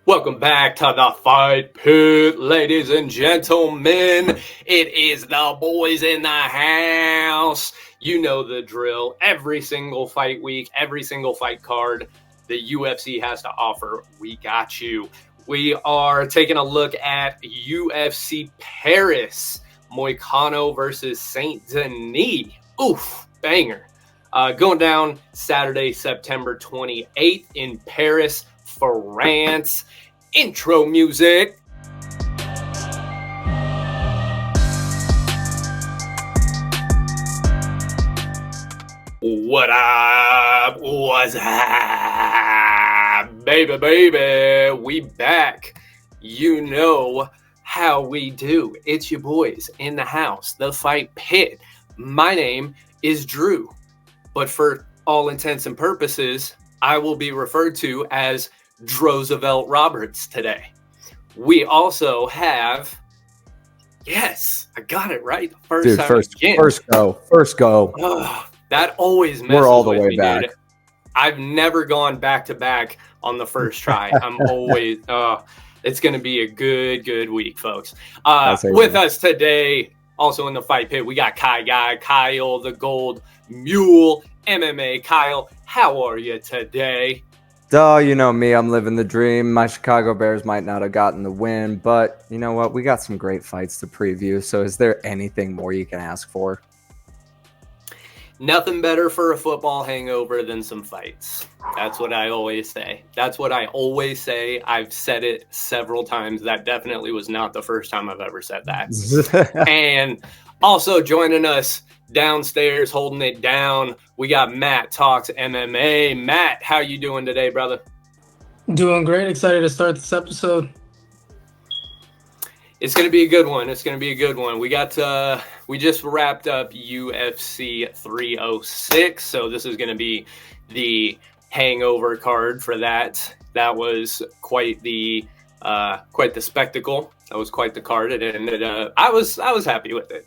Welcome back to the Fight Pit, ladies and gentlemen. It is the boys in the house. You know the drill. Every single fight week, every single fight card the UFC has to offer, we got you. We are taking a look at UFC Paris, Moicano versus Saint-Denis. Oof, banger. Going down Saturday, September 28th in Paris, France. Intro music. What up? What's up? Baby, we back. You know how we do. It's your boys in the house, the Fight Pit. My name is Drew, but for all intents and purposes, I will be referred to as Roosevelt Roberts today. We also have, yes, I got it right the first time. First go. Oh, that always messes We're all the with way me, back. dude. I've never gone back to back on the first try. I'm always, it's going to be a good week, folks. With us today, also in the Fight Pit, we got Kyle, the Gold Mule, MMA. Kyle, how are you today? Duh, you know me, I'm living the dream. My Chicago Bears might not have gotten the win, but you know what? We got some great fights to preview, so is there anything more you can ask for? Nothing better for a football hangover than some fights. That's what I always say. I've said it several times. That definitely was not the first time I've ever said that. And also joining us downstairs, holding it down, we got Matt Talks MMA. Matt, how you doing today, brother? Doing great. Excited to start this episode. It's going to be a good one. We just wrapped up UFC 306, so this is going to be the hangover card for that. That was quite the spectacle. That was quite the card. It ended up, I was happy with it.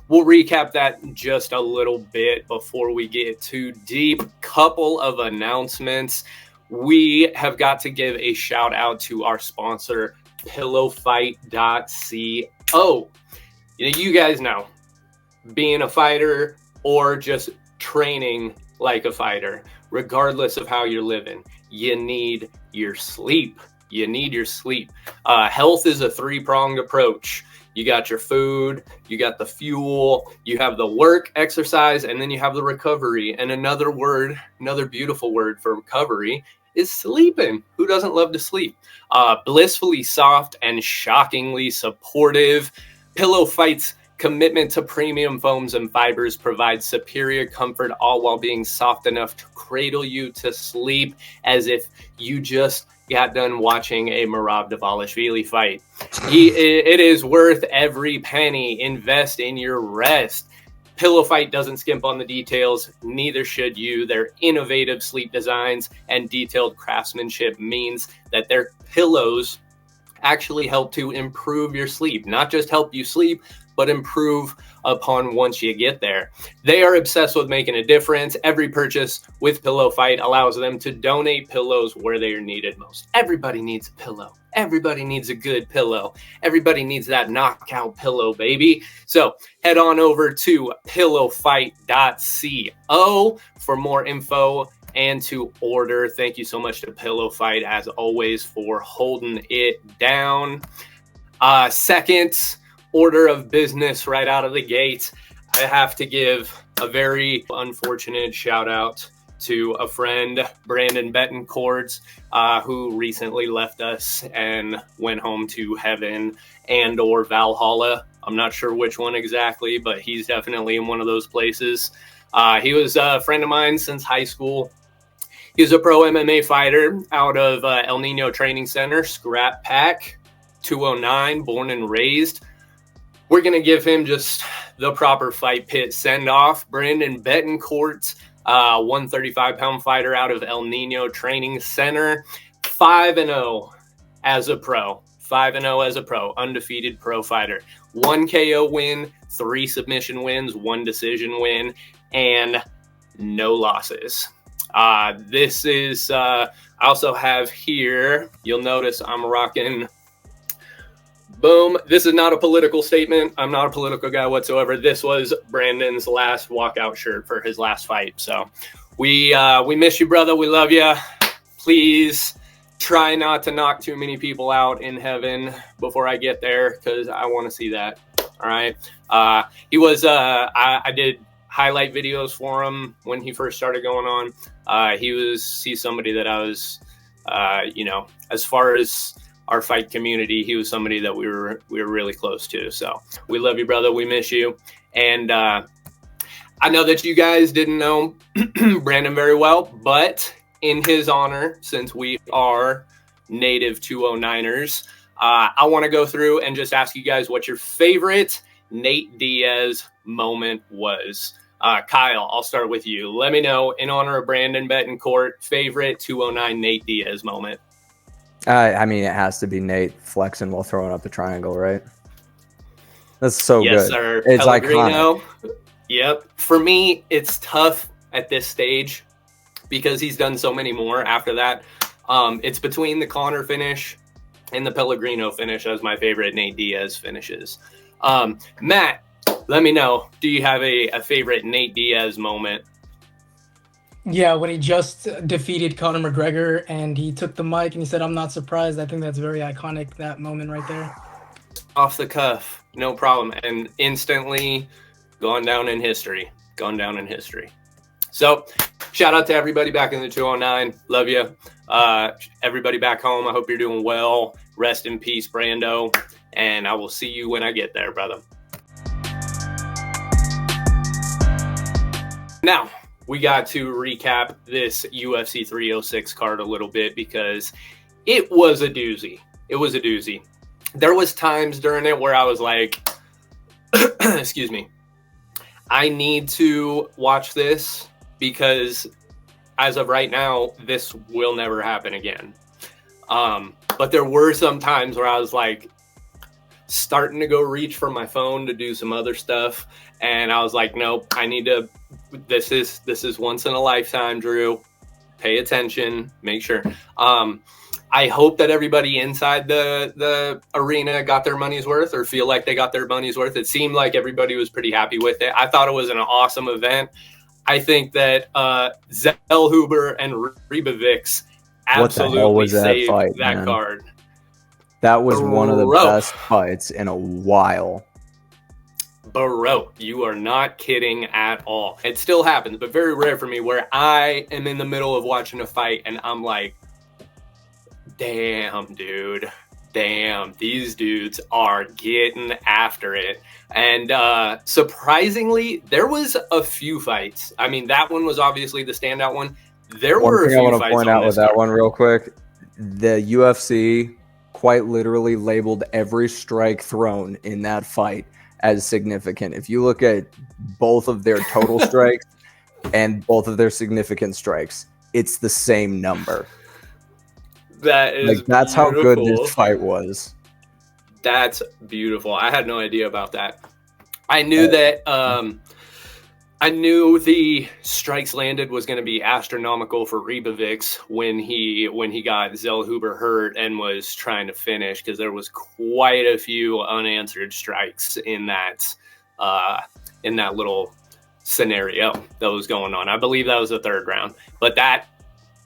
We'll recap that just a little bit before we get too deep. Couple of announcements. We have got to give a shout out to our sponsor, PillowFight.co. You guys know, being a fighter or just training like a fighter, regardless of how you're living, you need your sleep. Health is a three-pronged approach. You got your food, you got the fuel, you have the work, exercise, and then you have the recovery. And another beautiful word for recovery is sleeping. Who doesn't love to sleep? Blissfully soft and shockingly supportive. PillowFight's commitment to premium foams and fibers provides superior comfort, all while being soft enough to cradle you to sleep as if you just got done watching a Merab Dvalishvili fight. It is worth every penny. Invest in your rest. PillowFight doesn't skimp on the details, neither should you. Their innovative sleep designs and detailed craftsmanship means that their pillows actually help to improve your sleep. Not just help you sleep, but improve upon once you get there. They are obsessed with making a difference. Every purchase with PillowFight allows them to donate pillows where they are needed most. Everybody needs a pillow. Everybody needs a good pillow. Everybody needs that knockout pillow, baby. So head on over to PillowFight.co for more info and to order. Thank you so much to PillowFight, as always, for holding it down. Second order of business right out of the gate, I have to give a very unfortunate shout out to a friend, Brandon Bettencourt, who recently left us and went home to heaven and or Valhalla. I'm not sure which one exactly, but he's definitely in one of those places. He was a friend of mine since high school. He's a pro MMA fighter out of El Nino Training Center, Scrap Pack, 209, born and raised. We're going to give him just the proper Fight Pit send-off. Brandon Bettencourt, 135-pound fighter out of El Nino Training Center, 5-0 as a pro. 5-0 as a pro, undefeated pro fighter. 1 KO win, 3 submission wins, 1 decision win, and no losses. This is, I also have here, you'll notice I'm rocking, boom. This is not a political statement. I'm not a political guy whatsoever. This was Brandon's last walkout shirt for his last fight. So we miss you, brother. We love you. Please try not to knock too many people out in heaven before I get there, because I want to see that. All right. He was, I did highlight videos for him when he first started going on. He's somebody that I was, as far as our fight community, he was somebody that we were really close to. So we love you, brother. We miss you. And I know that you guys didn't know Brandon very well, but in his honor, since we are native 209ers, I want to go through and just ask you guys what your favorite Nate Diaz moment was. Kyle, I'll start with you. Let me know, in honor of Brandon Bettencourt, favorite 209 Nate Diaz moment. I mean, it has to be Nate flexing while throwing up the triangle, right? That's so good. Yes, sir. It's Pellegrino. iconic. Yep. For me, it's tough at this stage because he's done so many more after that. It's between the Connor finish and the Pellegrino finish as my favorite Nate Diaz finishes. Matt, let me know, do you have a favorite Nate Diaz moment? Yeah, when he just defeated Conor McGregor and he took the mic and he said, "I'm not surprised." I think that's very iconic, that moment right there. Off the cuff, no problem. And instantly gone down in history. So shout out to everybody back in the 209. Love you. Everybody back home, I hope you're doing well. Rest in peace, Brando. And I will see you when I get there, brother. Now, we got to recap this UFC 306 card a little bit because it was a doozy. There was times during it where I was like, excuse me, I need to watch this because as of right now, this will never happen again. But there were some times where I was like starting to go reach for my phone to do some other stuff. And I was like, nope, I need to, this is once in a lifetime, Drew. Pay attention, make sure. I hope that everybody inside the arena got their money's worth or feel like they got their money's worth. It seemed like everybody was pretty happy with it. I thought it was an awesome event. I think that Zellhuber and Ribovics absolutely saved that card. That was one of the best fights in a while. Bro, you are not kidding at all. It still happens, but very rare for me where I am in the middle of watching a fight and I'm like, damn, dude. Damn, these dudes are getting after it. And surprisingly, there was a few fights. I mean, that one was obviously the standout one. There were a few fights. One thing I want to point out with that one real quick, the UFC quite literally labeled every strike thrown in that fight as significant. If you look at both of their total strikes and both of their significant strikes, it's the same number. That is like, that's beautiful. How good this fight was. That's beautiful. I had no idea about that. I knew that I knew the strikes landed was going to be astronomical for Ribovics when he got Zellhuber hurt and was trying to finish, because there was quite a few unanswered strikes in that little scenario that was going on. I believe that was the third round. But that,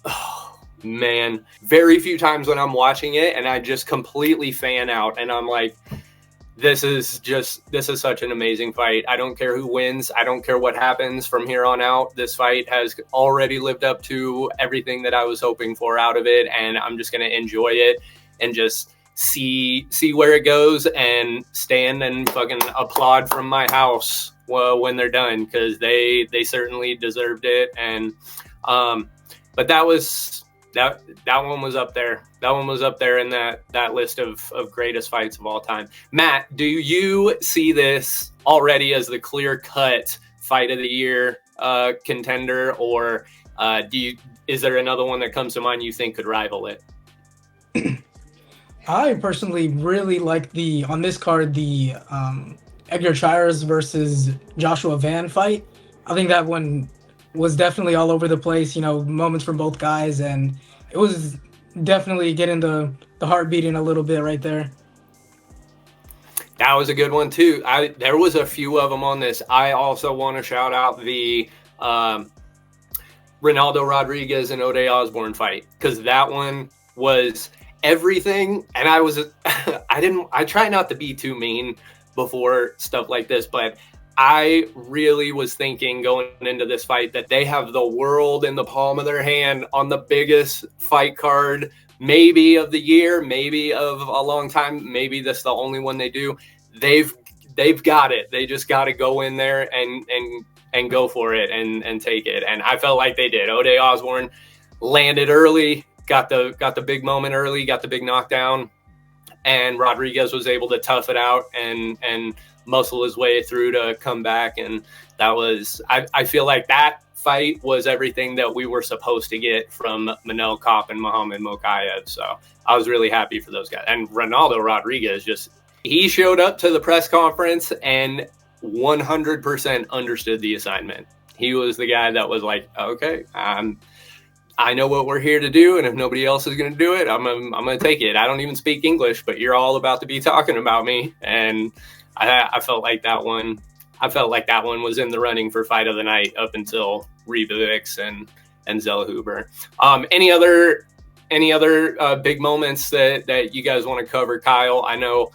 oh, man, very few times when I'm watching it and I just completely fan out and I'm like, this is such an amazing fight. I don't care who wins. I don't care what happens from here on out. This fight has already lived up to everything that I was hoping for out of it. And I'm just going to enjoy it and just see where it goes and stand and fucking applaud from my house when they're done, because they certainly deserved it. And but that one was up there. That one was up there in that list of greatest fights of all time. Matt, do you see this already as the clear-cut fight of the year contender, or is there another one that comes to mind you think could rival it? I personally really like on this card, the Edgar Chairez versus Joshua Van fight. I think that one was definitely all over the place. You know, moments from both guys, and it was definitely getting the heart beating a little bit right there. That was a good one too. There was a few of them on this. I also want to shout out the Ronaldo Rodriguez and Ode Osborne fight, because that one was everything. And I try not to be too mean before stuff like this, but I really was thinking going into this fight that they have the world in the palm of their hand on the biggest fight card, maybe of the year, maybe of a long time, maybe that's the only one they do. They've got it. They just got to go in there and go for it and take it. And I felt like they did. Ode Osborne landed early, got the big moment early, got the big knockdown, and Rodriguez was able to tough it out and muscle his way through to come back. And that was, I feel like that fight was everything that we were supposed to get from Manel Kape and Muhammad Mokaev. So I was really happy for those guys. And Ronaldo Rodriguez he showed up to the press conference and 100% understood the assignment. He was the guy that was like, okay, I know what we're here to do, and if nobody else is going to do it, I'm going to take it. I don't even speak English, but you're all about to be talking about me. And I felt like that one. I felt like that one was in the running for fight of the night up until Rebovix and Zellhuber. Any other big moments that you guys want to cover, Kyle? I know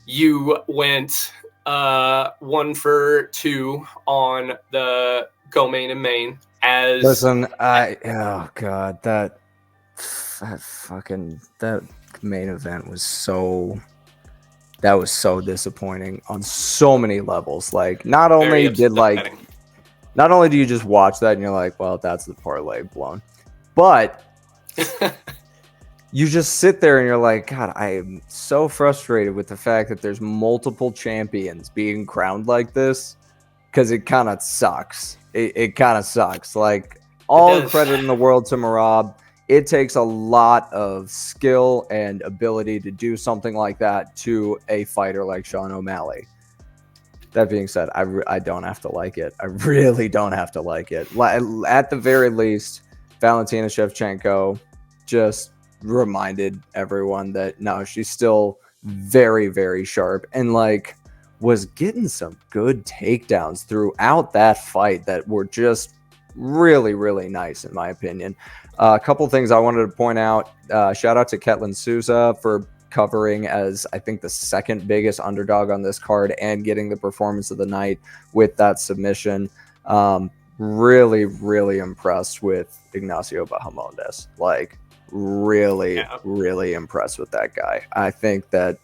you went 1 for 2 on the co-main and main. Listen, oh god, that main event was so disappointing on so many levels. Like, not only do you just watch that and you're like, well, that's the parlay blown, but you just sit there and you're like, God, I am so frustrated with the fact that there's multiple champions being crowned like this, because it kind of sucks. It kind of sucks. Like, all the credit in the world to Merab. It takes a lot of skill and ability to do something like that to a fighter like Sean O'Malley. That being said, I don't have to like it. I really don't have to like it. At the very least, Valentina Shevchenko just reminded everyone that no, she's still very, very sharp, and like was getting some good takedowns throughout that fight that were just really, really nice, in my opinion. A couple things I wanted to point out. Shout out to Ketlin Souza for covering as, I think, the second biggest underdog on this card and getting the performance of the night with that submission. Really, really impressed with Ignacio Bahamondes. Like, really, really impressed with that guy. I think that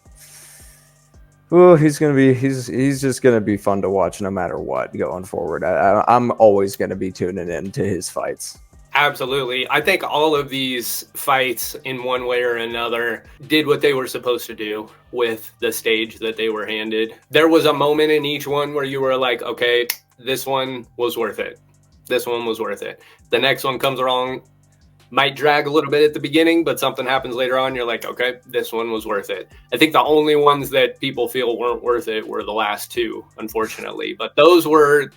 he's just gonna be fun to watch no matter what going forward. I'm always gonna be tuning in to his fights. Absolutely. I think all of these fights, in one way or another, did what they were supposed to do with the stage that they were handed. There was a moment in each one where you were like, okay, this one was worth it. This one was worth it. The next one comes along, might drag a little bit at the beginning, but something happens later on. You're like, okay, this one was worth it. I think the only ones that people feel weren't worth it were the last two, unfortunately. But those were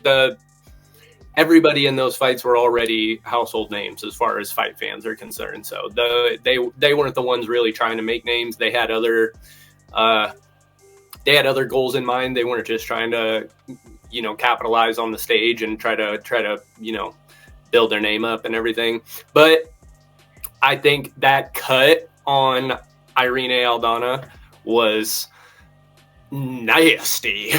everybody in those fights were already household names as far as fight fans are concerned. So they weren't the ones really trying to make names. They had other goals in mind. They weren't just trying to, capitalize on the stage and try to build their name up and everything. But I think that cut on Irene Aldana was nasty,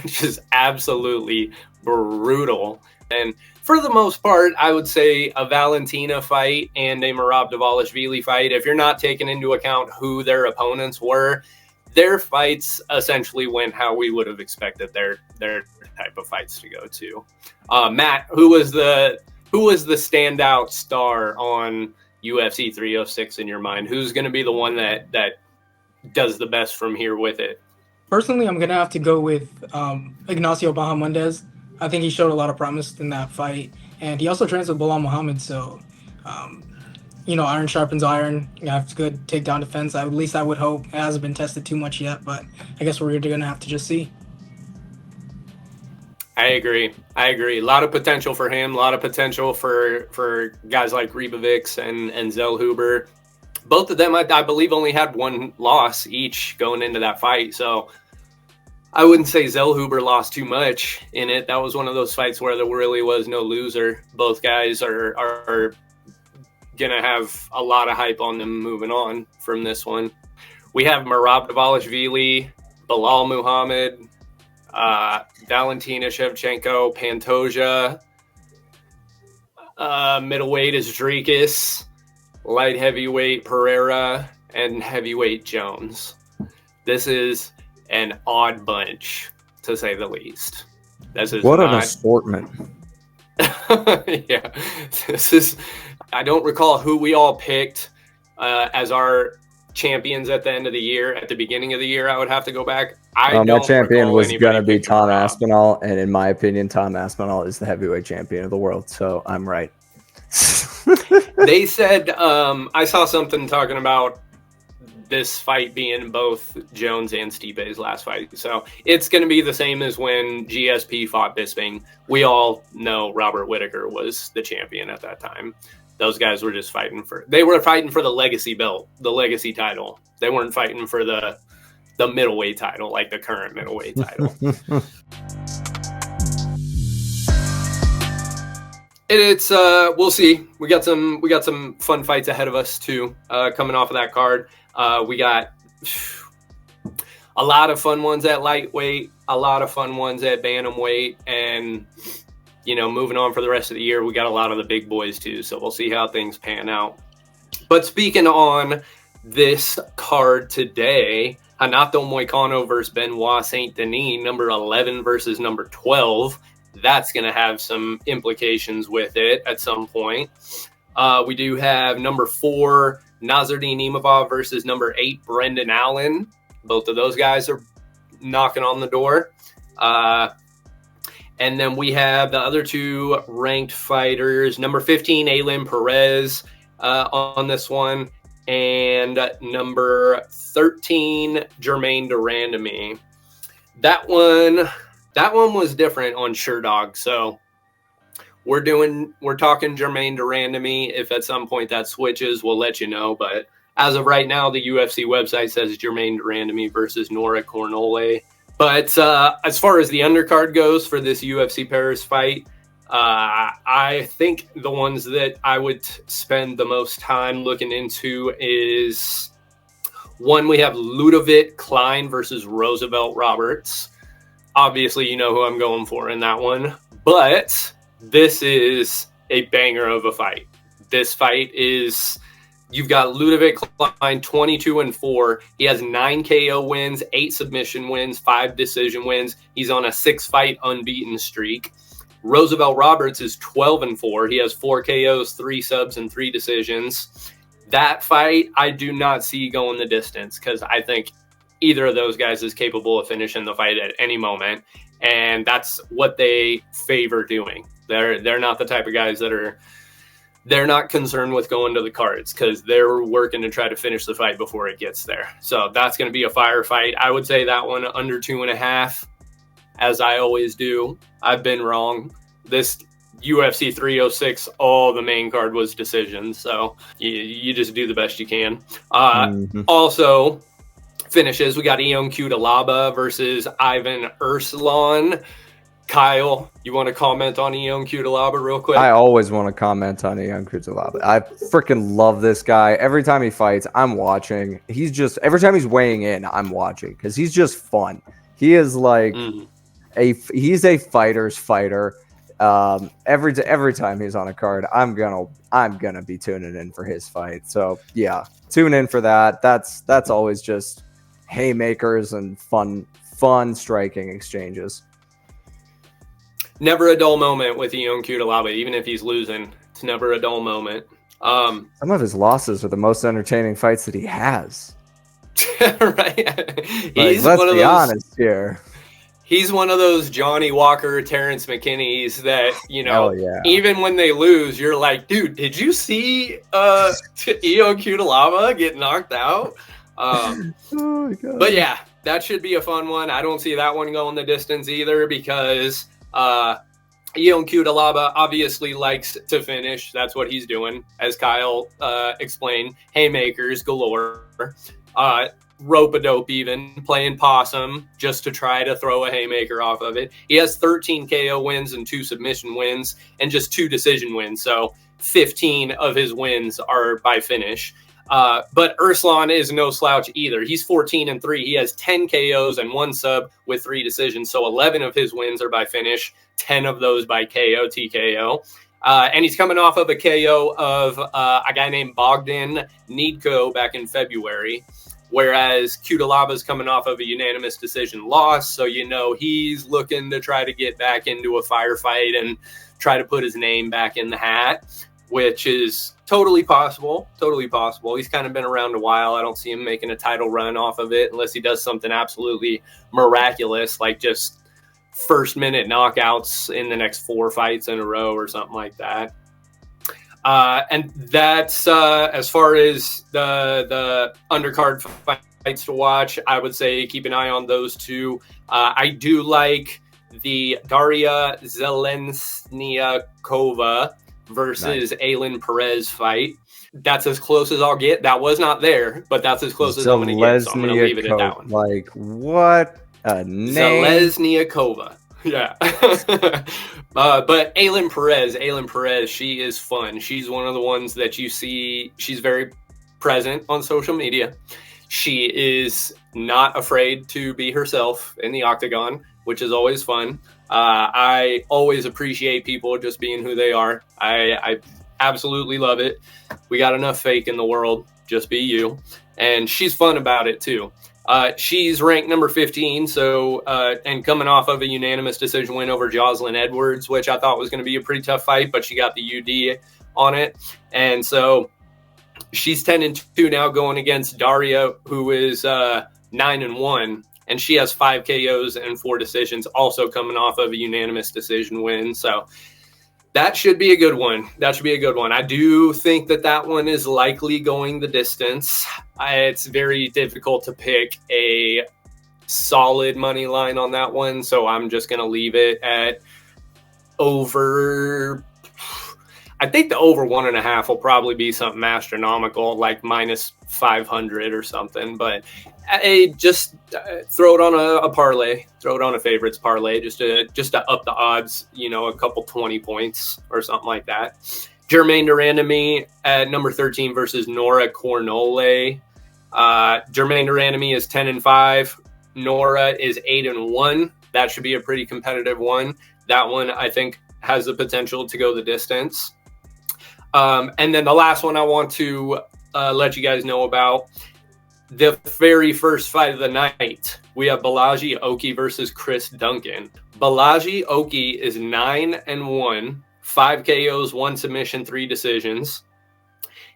just absolutely brutal. And for the most part, I would say a Valentina fight and a Merab Dvalishvili fight, if you're not taking into account who their opponents were, their fights essentially went how we would have expected their type of fights to go to. Matt, who was the standout star on UFC 306 in your mind? Who's going to be the one that does the best from here with it? Personally, I'm going to have to go with Ignacio Bahamondes. I think he showed a lot of promise in that fight. And he also trains with Bilal Muhammad. So, iron sharpens iron. You have good takedown defense. At least I would hope. It hasn't been tested too much yet, but I guess we're going to have to just see. I agree. A lot of potential for him. A lot of potential for guys like Ribovics and Zellhuber. Both of them, I believe, only had one loss each going into that fight. So I wouldn't say Zellhuber lost too much in it. That was one of those fights where there really was no loser. Both guys are going to have a lot of hype on them moving on from this one. We have Merab Dvalishvili, Bilal Muhammad, Valentina Shevchenko, Pantoja. Middleweight is Dricus, light heavyweight Pereira, and heavyweight Jones. This is an odd bunch, to say the least. This is what an assortment. Yeah, this is. I don't recall who we all picked as our champions at the end of the year. At the beginning of the year, I would have to go back. My champion was going to be Tom Aspinall, and in my opinion, Tom Aspinall is the heavyweight champion of the world, so I'm right. They said, I saw something talking about this fight being both Jones and Stipe's last fight, so it's going to be the same as when GSP fought Bisping. We all know Robert Whittaker was the champion at that time. Those guys were just fighting for the legacy belt, the legacy title. They weren't fighting for the middleweight title, like the current middleweight title. It's we'll see. We got some fun fights ahead of us too. Coming off of that card, we got a lot of fun ones at lightweight, a lot of fun ones at bantamweight, and moving on for the rest of the year, we got a lot of the big boys too. So we'll see how things pan out. But speaking on this card today, Renato Moicano versus Benoit Saint-Denis, number 11 versus number 12. That's going to have some implications with it at some point. We do have number 4, Nasaourdine Imavov versus number 8, Brendan Allen. Both of those guys are knocking on the door. And then we have the other 2 ranked fighters, number 15, Aylin Perez on this one, and number 13, Jermaine Durandamy. That one was different on Dawg. So we're talking Jermaine Durandamy. If at some point that switches, we'll let you know. But as of right now, the UFC website says Jermaine Durandamy versus Nora Cornole. But as far as the undercard goes for this UFC Paris fight, I think the ones that I would spend the most time looking into is one, we have Ludovic Klein versus Roosevelt Roberts. Obviously, you know who I'm going for in that one. But this is a banger of a fight. This fight is... You've got Ludovic Klein, 22-4. He has 9 KO wins, 8 submission wins, 5 decision wins. He's on a 6-fight unbeaten streak. Roosevelt Roberts is 12-4. He has 4 KOs, 3 subs, and 3 decisions. That fight, I do not see going the distance because I think either of those guys is capable of finishing the fight at any moment, and that's what they favor doing. They're not the type of guys that are... They're not concerned with going to the cards because they're working to try to finish the fight before it gets there. So that's going to be a firefight. I would say that one under 2.5, as I always do. I've been wrong. This UFC 306, all the main card was decisions. So you just do the best you can. Also, finishes, we got Ion Cutelaba versus Ivan Ursulon. Kyle, you want to comment on Ion Cutelaba real quick? I always want to comment on Ion Cutelaba. I freaking love this guy. Every time he fights, I'm watching. Every time he's weighing in, I'm watching because he's just fun. He is like he's a fighter's fighter. Every time he's on a card, I'm gonna be tuning in for his fight. So yeah, tune in for that. That's always just haymakers and fun striking exchanges. Never a dull moment with Ion Cutelaba, even if he's losing. It's never a dull moment. Some of his losses are the most entertaining fights that he has. Right? Let's be honest here. He's one of those Johnny Walker, Terrence McKinney's that, even when they lose, you're like, dude, did you see Ion Cutelaba get knocked out? Oh my God. But yeah, that should be a fun one. I don't see that one going the distance either because Ion Cutelaba obviously likes to finish. That's what he's doing, as Kyle explained. Haymakers galore. Rope-a-dope even, playing possum just to try to throw a haymaker off of it. He has 13 KO wins and 2 submission wins and just 2 decision wins. So 15 of his wins are by finish. But Urslan is no slouch either. He's 14-3. He has 10 KOs and 1 sub with 3 decisions. So 11 of his wins are by finish, 10 of those by KO, TKO. And he's coming off of a KO of a guy named Bogdan Needko back in February, whereas Cutelaba's coming off of a unanimous decision loss. So, he's looking to try to get back into a firefight and try to put his name back in the hat, which is totally possible. Totally possible. He's kind of been around a while. I don't see him making a title run off of it unless he does something absolutely miraculous, like just first-minute knockouts in the next 4 fights in a row or something like that. And that's as far as the undercard fights to watch. I would say keep an eye on those 2. I do like the Daria Zelensniakova versus Aylin Perez fight. That's as close as I'll get. That was not there, but that's as close as I'm going to get. So I'm going to leave it at that one. Like, what a name. Zelensniakova. Yeah. But Aylin Perez, she is fun. She's one of the ones that you see. She's very present on social media. She is not afraid to be herself in the octagon, which is always fun. I always appreciate people just being who they are. I absolutely love it. We got enough fake in the world. Just be you. And she's fun about it too. She's ranked number 15, so and coming off of a unanimous decision win over Jocelyn Edwards, which I thought was going to be a pretty tough fight, but she got the UD on it. And so she's 10-2 now, going against Daria, who is 9-1, and she has 5 KOs and 4 decisions, also coming off of a unanimous decision win. So that should be a good one. I do think that one is likely going the distance. It's very difficult to pick a solid money line on that one, so I'm just going to leave it at over. I think the over 1.5 will probably be something astronomical, like minus 500 or something. But just throw it on a parlay, throw it on a favorites parlay, just to up the odds, a couple 20 points or something like that. Germaine Durandamy at number 13 versus Nora Cornole. Germaine Durandamy is 10-5. Nora is 8-1. That should be a pretty competitive one. That one, I think, has the potential to go the distance. And then the last one I want to let you guys know about, the very first fight of the night. We have Balaji Oki versus Chris Duncan. Balaji Oki is 9-1, 5 KOs, 1 submission, 3 decisions.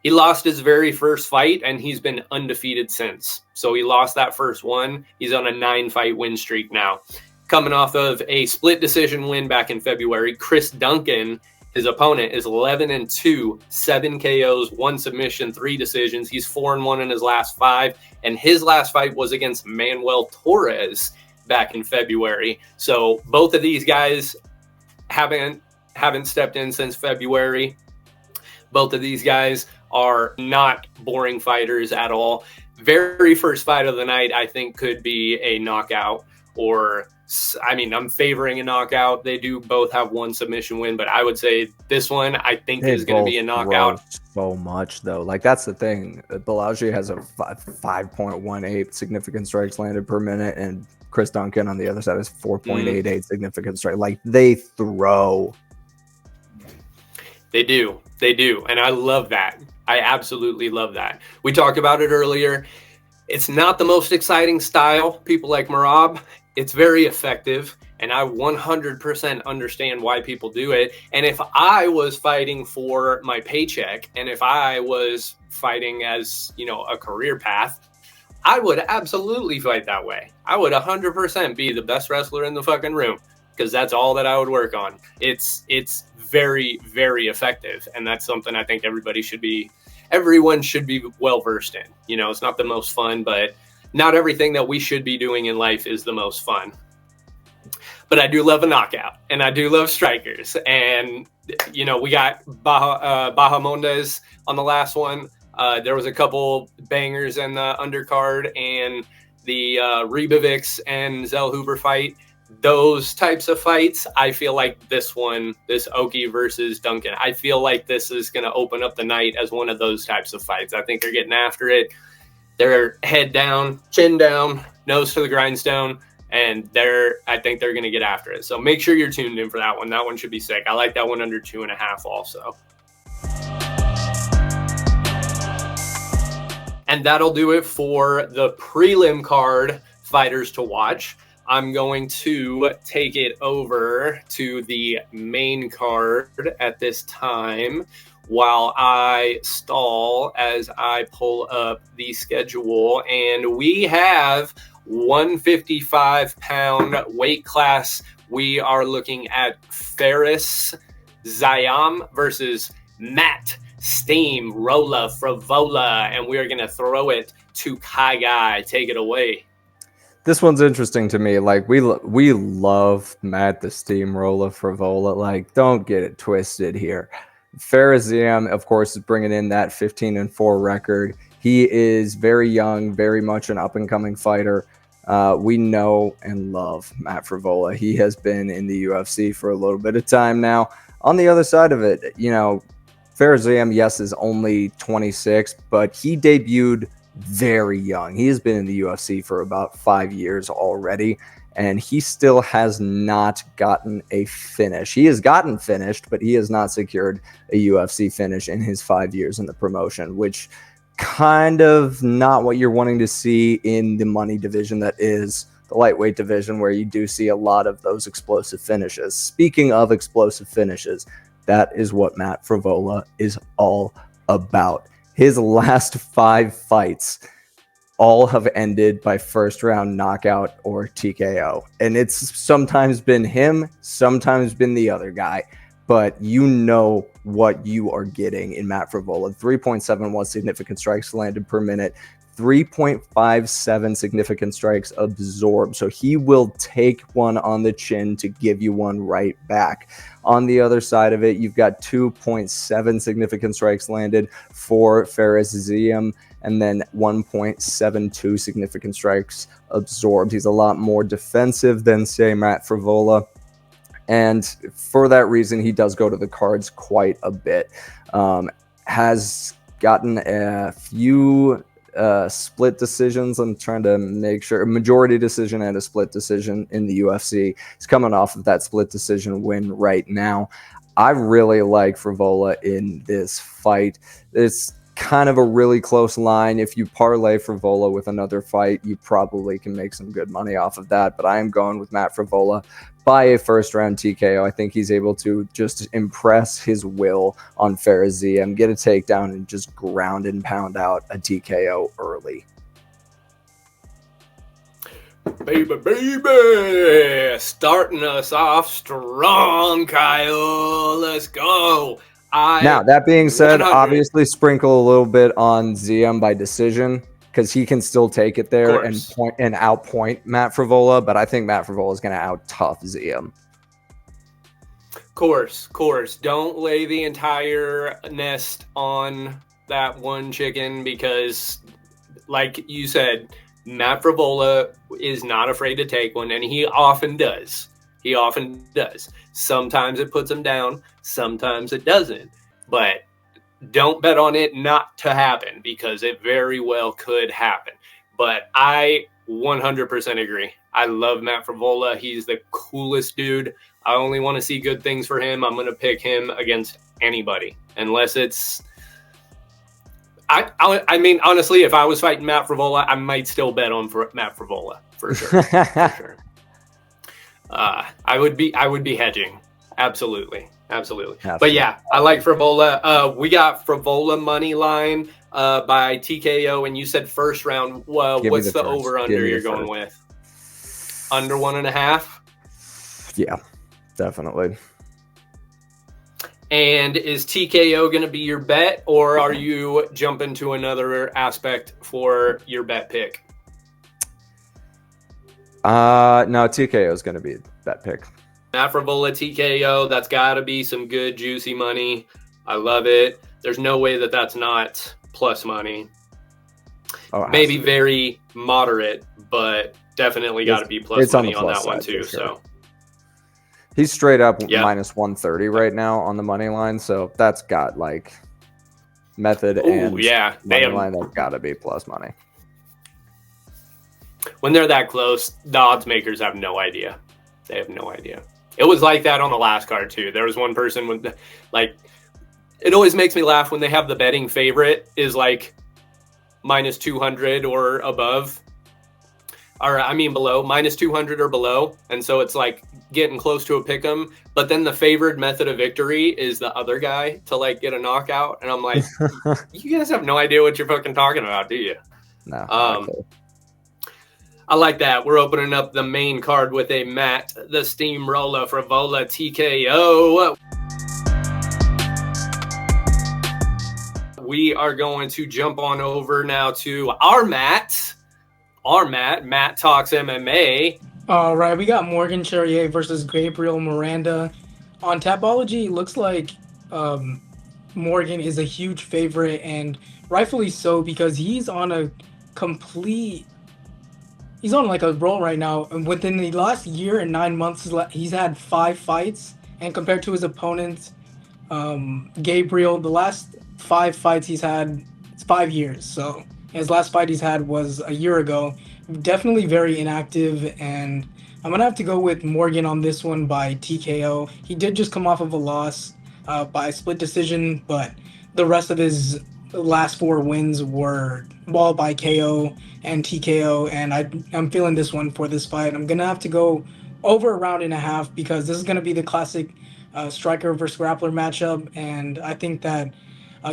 He lost his very first fight, and he's been undefeated since. So he lost that first one. He's on a 9-fight win streak now. Coming off of a split decision win back in February, Chris Duncan, his opponent, is 11-2, 7 KOs, 1 submission, 3 decisions. He's 4-1 in his last 5, and his last fight was against Manuel Torres back in February. So both of these guys haven't stepped in since February. Both of these guys are not boring fighters at all. Very first fight of the night, I think, could be a knockout, or I'm favoring a knockout. They do both have 1 submission win, but I would say this one, I think, is going to be a knockout. So much, though. Like, that's the thing. Balaji has a 5.18 significant strikes landed per minute, and Chris Duncan on the other side is 4.88 significant strike. Like, they throw. They do. And I love that. I absolutely love that. We talked about it earlier. It's not the most exciting style, people like Merab. It's very effective, and I 100% understand why people do it. And if I was fighting for my paycheck, and if I was fighting as, a career path, I would absolutely fight that way. I would 100% be the best wrestler in the fucking room, because that's all that I would work on. It's very, very effective, and that's something I think everyone should be well versed in. It's not the most fun, but not everything that we should be doing in life is the most fun. but I do love a knockout, and I do love strikers. And, you know, we got Bahamondes on the last one. There was a couple bangers in the undercard, and the Ribovics and Zellhuber fight. Those types of fights, I feel like this one, this Oki versus Duncan, I feel like this is going to open up the night as one of those types of fights. I think they're getting after it. They're head down, chin down, nose to the grindstone, and I think they're going to get after it. So make sure you're tuned in for that one. That one should be sick. I like that one under 2.5 also. And that'll do it for the prelim card fighters to watch. I'm going to take it over to the main card at this time while I stall as I pull up the schedule. And we have 155-pound weight class. We are looking at Faris Ziam versus Matt Steamroller Frevola, and we're going to throw it to Kai Guy. Take it away. This one's interesting to me. Like, we love Matt the Steamroller Frevola. Like, don't get it twisted here. Faris Ziam, of course, is bringing in that 15-4 record. He is very young, very much an up-and-coming fighter. We know and love Matt Frevola. He has been in the UFC for a little bit of time now. On the other side of it, you know, Faris Ziam, yes, is only 26, but he debuted very young. He has been in the UFC for about 5 years already, and he still has not gotten a finish. He has gotten finished, but he has not secured a UFC finish in his 5 years in the promotion, which kind of not what you're wanting to see in the money division that is the lightweight division, where you do see a lot of those explosive finishes. Speaking of explosive finishes, that is what Matt Frevola is all about. His last 5 fights all have ended by first round knockout or TKO. And it's sometimes been him, sometimes been the other guy. But you know what you are getting in Matt Frevola. 3.71 significant strikes landed per minute. 3.57 significant strikes absorbed. So he will take one on the chin to give you one right back. On the other side of it, you've got 2.7 significant strikes landed for Faris Ziam, and then 1.72 significant strikes absorbed. He's a lot more defensive than, say, Matt Frevola. And for that reason, he does go to the cards quite a bit. Has gotten a few split decisions. I'm trying to make sure a majority decision and a split decision in the UFC. He's coming off of that split decision win right now. I really like Frevola in this fight. It's kind of a really close line. If you parlay Frevola with another fight, you probably can make some good money off of that. But I am going with Matt Frevola by a first-round TKO. I think he's able to just impress his will on Faris Ziam, get a takedown, and just ground and pound out a TKO early. Baby, starting us off strong, Kyle. Let's go. Now, that being said, 100. obviously sprinkle a little bit on Ziam by decision, because he can still take it there and outpoint Matt Frevola, but I think Matt Frevola is going to out-tough Ziam. Course. Don't lay the entire nest on that one chicken, because, like you said, Matt Frevola is not afraid to take one, and he often does. Sometimes it puts him down, sometimes it doesn't. But don't bet on it not to happen, because it very well could happen. But I 100% agree. I love Matt Frevola. He's the coolest dude. I only want to see good things for him. I'm going to pick him against anybody, unless it's... I mean, honestly, if I was fighting Matt Frevola, I might still bet on Matt Frevola, for sure. For sure. I would be hedging. Absolutely. But yeah, I like Frevola. We got Frevola money line by TKO, and you said first round. What's the over under you're going with? Under 1.5? Yeah, definitely. And is TKO going to be your bet, or are you jumping to another aspect for your bet pick? No, TKO is going to be that pick. Frevola TKO, that's got to be some good, juicy money. I love it. There's no way that that's not plus money. Oh, maybe very moderate, but definitely got to be plus money on that one too. Sure. So he's straight up minus 130 right now on the money line. So that's got like method and money line. That's got to be plus money. When they're that close, the odds makers have no idea. They have no idea. It was like that on the last card too. There was one person with like, it always makes me laugh when they have the betting favorite is like minus 200 or above, or I mean below, minus 200 or below. And so it's like getting close to a pick 'em, but then the favored method of victory is the other guy to like get a knockout. And I'm like, you guys have no idea what you're fucking talking about, do you? No. I like that. We're opening up the main card with a Matt the Steamroller Frevola TKO. We are going to jump on over now to our Matt. Matt Talks MMA. All right, we got Morgan Charriere versus Gabriel Miranda. On Tapology, it looks like Morgan is a huge favorite, and rightfully so, because he's on like a roll right now. And within the last year and 9 months, he's had 5 fights, and compared to his opponent, Gabriel, the last 5 fights he's had, it's 5 years. So his last fight he's had was a year ago. Definitely very inactive, and I'm going to have to go with Morgan on this one by TKO. He did just come off of a loss by split decision, but the rest of his last 4 wins were all by KO and TKO, and I'm feeling this one for this fight. I'm going to have to go over a round and a half because this is going to be the classic striker versus grappler matchup, and I think that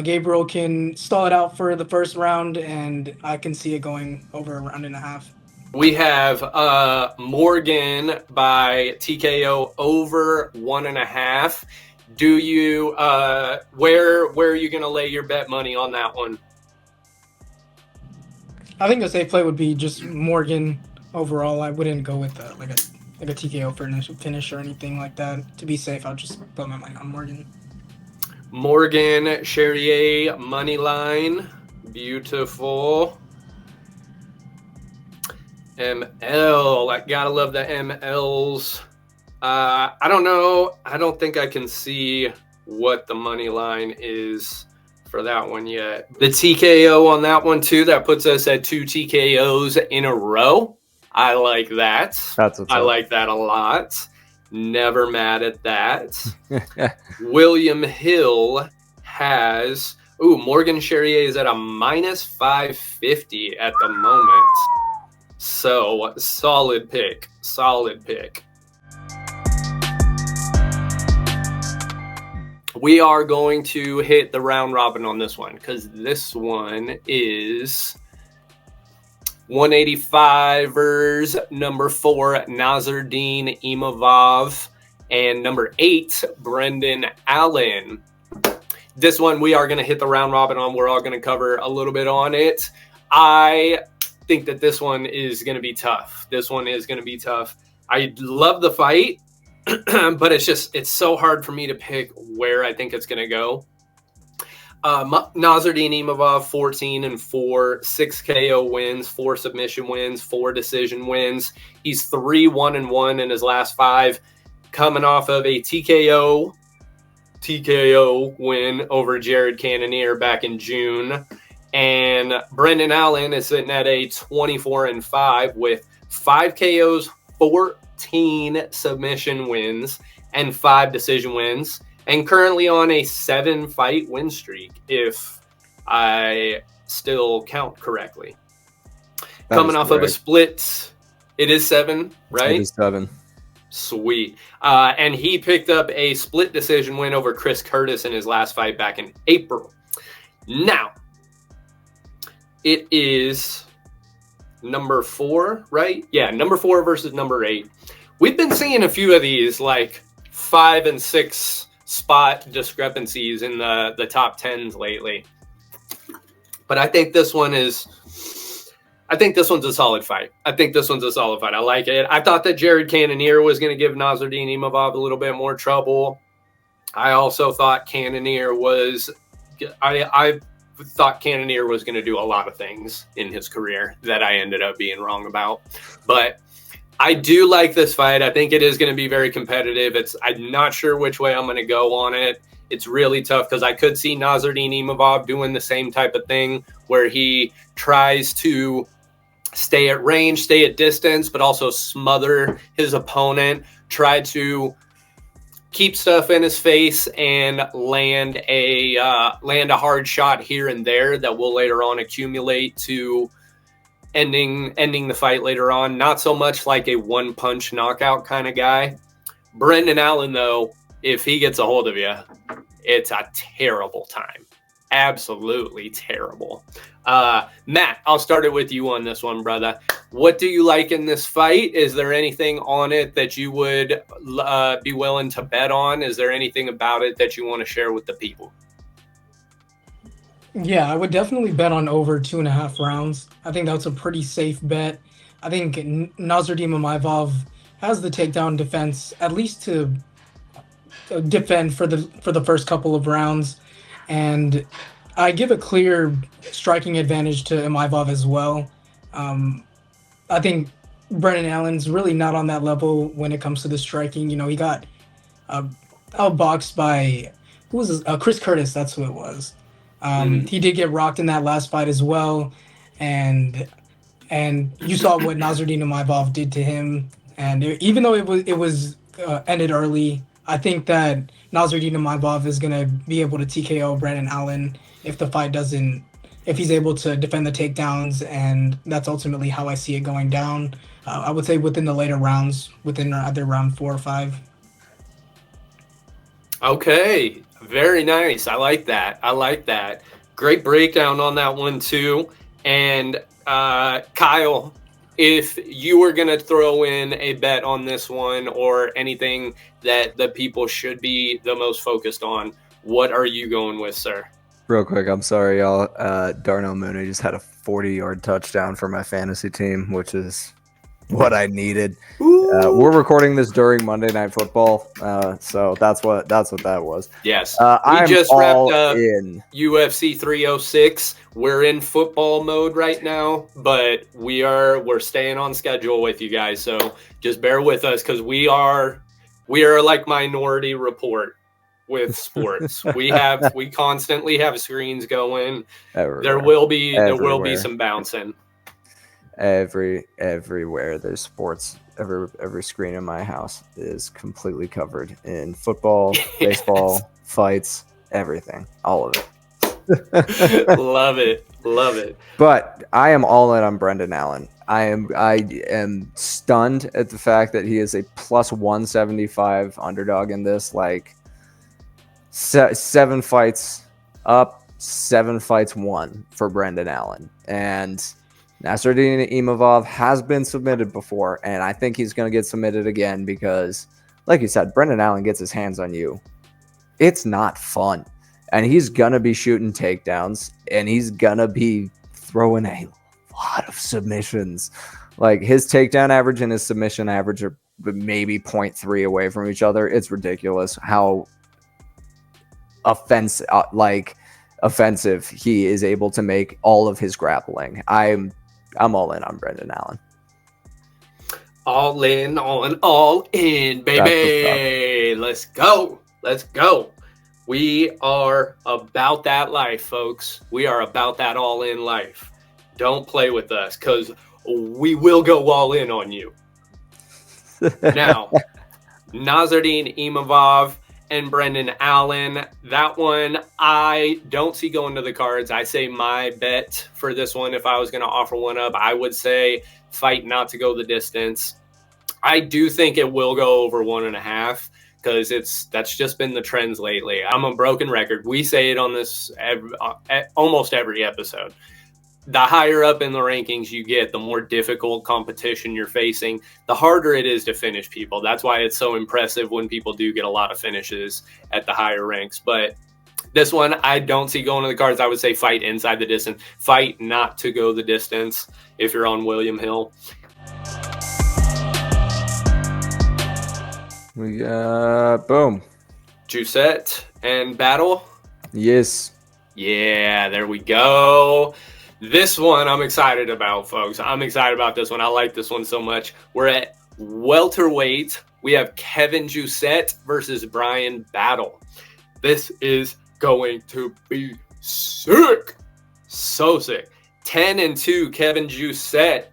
Gabriel can stall it out for the first round, and I can see it going over a round and a half. We have Morgan by TKO over 1.5. Do you where are you going to lay your bet money on that one? I think a safe play would be just Morgan overall. I wouldn't go with like a TKO finish or anything like that. To be safe, I'll just put my money on Morgan. Morgan Charriere money line, beautiful. ML, I gotta love the MLs. I don't know. I don't think I can see what the money line is for that one yet. The TKO on that one too, that puts us at 2 TKOs in a row. I like that. I like that a lot. Never mad at that. William Hill has Morgan Charriere is at a minus 550 at the moment. So solid pick. We are going to hit the round robin on this one because this one is 185ers, number 4, Nasaourdine Imavov, and number 8, Brendan Allen. This one we are going to hit the round robin on. We're all going to cover a little bit on it. I think that this one is going to be tough. I love the fight, but it's so hard for me to pick where I think it's going to go. Nasaourdine Imavov 14-4, 6 KO wins, 4 submission wins, 4 decision wins. He's 3-1-1 in his last 5, coming off of a TKO win over Jared Cannonier back in June. And Brendan Allen is sitting at a 24-5 with 5 KOs, 14 submission wins, and 5 decision wins. And currently on a 7-fight win streak, if I still count correctly. Coming off of a split, it is 7, right? It is 7. Sweet. And he picked up a split decision win over Chris Curtis in his last fight back in April. Now, it is number 4, right? Yeah, number 4 versus number 8. We've been seeing a few of these, like 5 and 6 spot discrepancies in the top 10s lately. But I think this one is I think this one's a solid fight. I like it. I thought that Jared Cannonier was going to give Nasaourdine Imavov a little bit more trouble. I also thought Cannonier was I thought Cannonier was going to do a lot of things in his career that I ended up being wrong about. But I do like this fight. I think it is going to be very competitive. I'm not sure which way I'm going to go on it. It's really tough because I could see Nasaourdine Imavov doing the same type of thing where he tries to stay at range, stay at distance, but also smother his opponent, try to keep stuff in his face and land a hard shot here and there that will later on accumulate to ending the fight later on. Not so much like a one-punch knockout kind of guy. Brendan Allen, though, if he gets a hold of you, it's a terrible time. Absolutely terrible. Matt, I'll start it with you on this one, brother. What do you like in this fight? Is there anything on it that you would be willing to bet on? Is there anything about it that you want to share with the people? Yeah, I would definitely bet on over 2.5 rounds. I think that's a pretty safe bet. I think Nasaourdine Imavov has the takedown defense, at least to defend for the first couple of rounds, and I give a clear striking advantage to Imavov as well. I think Brendan Allen's really not on that level when it comes to the striking. You know, he got outboxed by Chris Curtis. That's who it was. He did get rocked in that last fight as well, and you saw what Nasaourdine Imavov did to him. And even though it was ended early, I think that Nasaourdine Imavov is gonna be able to TKO Brandon Allen if he's able to defend the takedowns, and that's ultimately how I see it going down. I would say within the later rounds, within either round 4 or 5. Okay, very nice. I like that. Great breakdown on that one too. And Kyle, if you were going to throw in a bet on this one or anything that the people should be the most focused on, what are you going with, sir? Real quick, I'm sorry, y'all. Darnell Mooney just had a 40-yard touchdown for my fantasy team, which is what I needed. We're recording this during Monday Night Football, so that's what that was. Yes, we just wrapped up UFC 306. We're in football mode right now, but we're staying on schedule with you guys. So just bear with us because we are like Minority Report with sports. we constantly have screens going. Everywhere. There will be some bouncing. Everywhere there's sports. Every screen in my house is completely covered in football, baseball, fights, everything, all of it. Love it. But I am all in on Brendan Allen. I am stunned at the fact that he is a plus 175 underdog in this. Like 7 fights up, 7 fights won for Brendan Allen, and Nasaourdine Imavov has been submitted before, and I think he's going to get submitted again because, like you said, Brendan Allen gets his hands on you. It's not fun. And he's going to be shooting takedowns, and he's going to be throwing a lot of submissions. Like, his takedown average and his submission average are maybe 0.3 away from each other. It's ridiculous how offensive he is able to make all of his grappling. I'm all in on Brendan Allen. All in, baby. Let's go. We are about that life, folks. We are about that all in life. Don't play with us because we will go all in on you. Now, Nasaourdine Imavov and Brendan Allen. That one I don't see going to the cards. I say my bet for this one, if I was going to offer one up, I would say fight not to go the distance. I do think it will go over 1.5 because that's just been the trends lately. I'm a broken record. We say it on this almost every episode. The higher up in the rankings you get, the more difficult competition you're facing, the harder it is to finish people. That's why it's so impressive when people do get a lot of finishes at the higher ranks. But This one, I don't see going to the cards. I would say fight inside the distance. Fight not to go the distance if you're on William Hill. We got, boom. Jousset and Battle. Yes. Yeah, there we go. This one I'm excited about, folks. I'm excited about this one. I like this one so much. We're at welterweight. We have Kevin Jousset versus Bryan Battle. This is going to be sick. So sick. 10-2 Kevin Jousset.